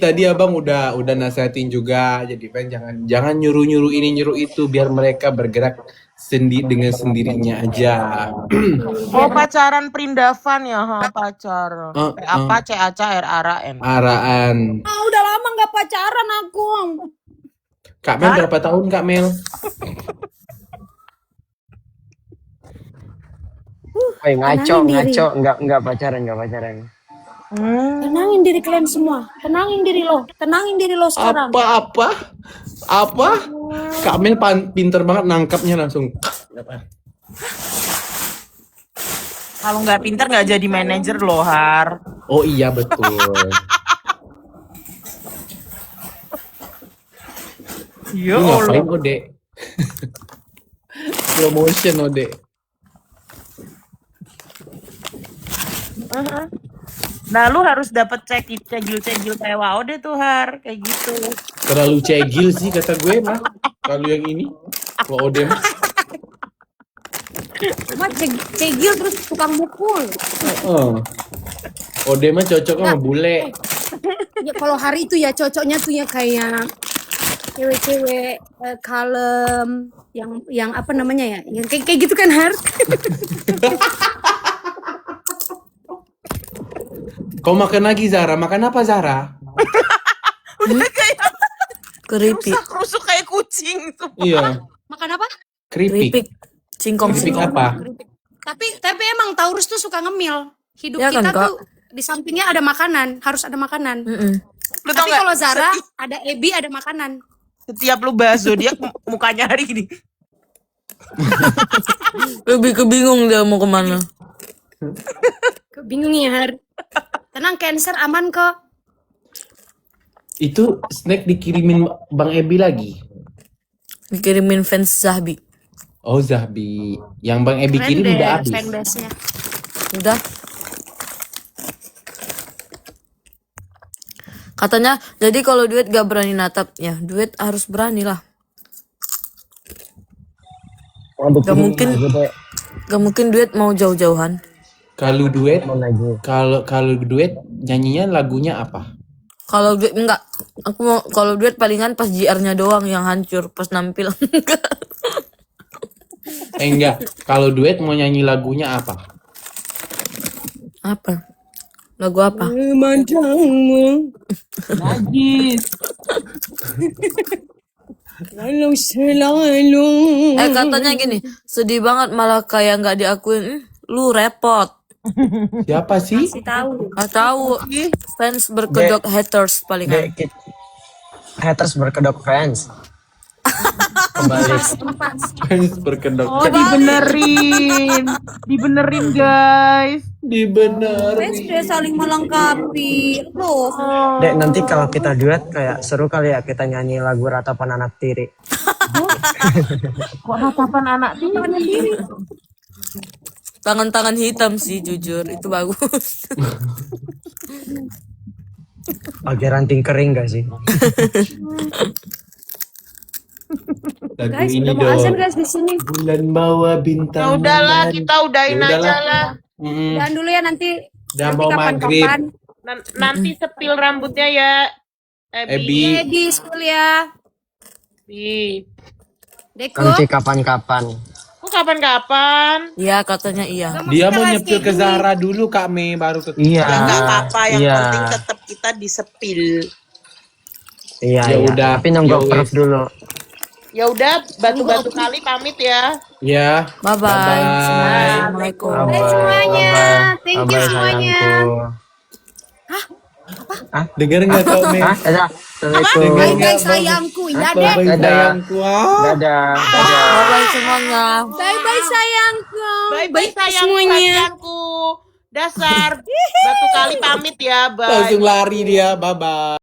Tadi abang udah nasehatin juga, jadi fans jangan nyuruh ini nyuruh itu, biar mereka bergerak dengan sendirinya aja. Oh pacaran perindavan ya, pacar. Apa CACRAN. Araan. Udah lama nggak pacaran aku. Kak Mel berapa tahun Kak Mel? Woi, ngaco. Tenangin diri. Enggak pacaran. Tenangin diri kalian semua. Tenangin diri lo sekarang. Apa? Kak Mel pinter banget nangkapnya langsung. Kalau nggak pinter nggak jadi manajer loh Har. Oh iya betul. Ya Lu ngapain Allah. Ode? Slow motion Ode. Nah lu harus dapet cegil kayak Waude tuh Har, kayak gitu. Terlalu cegil sih kata gue mah. Kalau yang ini, Wah Ode mah. Cuma cegil terus tukang mukul. Ode mah cocok sama bule. Ya kalau hari itu ya cocoknya tuh ya kayak cewek-cewek kalem yang apa namanya ya? Yang kayak gitu kan Har? Kau makan lagi Zara. Makan apa Zara? Udah kayak Keripik. rusuk kayak kucing. Sumpah. Iya. Makan apa? Keripik. Keripik. Singkong Keripik singkong. apa? Tapi emang Taurus tuh suka ngemil. Hidup Ya kan, kita Kak? tuh di sampingnya ada makanan, harus ada makanan. Mm-mm. Lu tau Tapi nggak? kalau Zara ada Ebi ada makanan. Setiap lu bahas zodiak mukanya hari gini. Lebih kebingung dia mau kemana. Bingung ya, Har. Tenang, Cancer aman kok. Itu snack dikirimin Bang Ebi lagi. Dikirimin fans Zahbi. Oh Zahbi. Yang Bang Ebi Keren kirim deh udah habis. fanbase-nya. Udah. Katanya, jadi kalau duet gak berani natap, ya duet harus berani lah. Gak mungkin duet mau jauh-jauhan. Kalau duet, kalau duet nyanyinya lagunya apa? Kalau duet enggak, aku mau kalau duet palingan pas JR-nya doang yang hancur, pas nampil enggak. Enggak. Kalau duet mau nyanyi lagunya apa? Apa? Lagu apa? Najis. Katanya gini, sedih banget malah kayak nggak diakuin. Lu repot. Siapa sih? Tahu. Gak tahu. Fans berkedok haters palingan. Haters berkedok fans. Kembali. Fans berkedok. Oh, dibenerin guys. Dibenerin. Sudah saling melengkapi. Loh. Dek, nanti kalau kita duet kayak seru kali ya kita nyanyi lagu Ratapan Anak Tiri. Kok ratapan anak tiri? Tangan-tangan hitam sih jujur, itu bagus. Pakai ranting kering gak sih? Lagu Guys, ini udah mau azan dong. guys di sini. Bulan bawa bintang. Ya udahlah, bulan. kita udahin Ya udahlah. aja lah. Mm-mm. Dan dulu ya nanti. Udah nanti mau maghrib. kapan-kapan. Nanti sepil rambutnya ya. Ebi. Di school ya. Ebi. Deko. Nanti kapan-kapan. Kok kapan-kapan? Iya katanya iya. Dia mau nyepil ke Zara dulu Kak Mei baru ke Iya. Ya nggak apa-apa, yang Iya. penting tetap kita disepil. Iya, Ya iya. udah. Tapi nunggu Ya approve wes. dulu. Ya udah, batu-batu kali pamit ya. Ya. Bye bye. Assalamualaikum. Bye semuanya. Thank you Bye-bye, semuanya. sayangku. Dengar nggak Kak Mei? Hah? Dadah. Assalamualaikum. Dengar Bye nggak, bye Bang? sayangku. Ya deh. Bye bye Dadah. sayangku. Dadah. Dadah. Bye bye semuanya. Bye bye sayangku. Bye-bye sayang semuanya. sayangku. Dasar batu kali pamit ya. Bye. Langsung lari dia. Bye bye.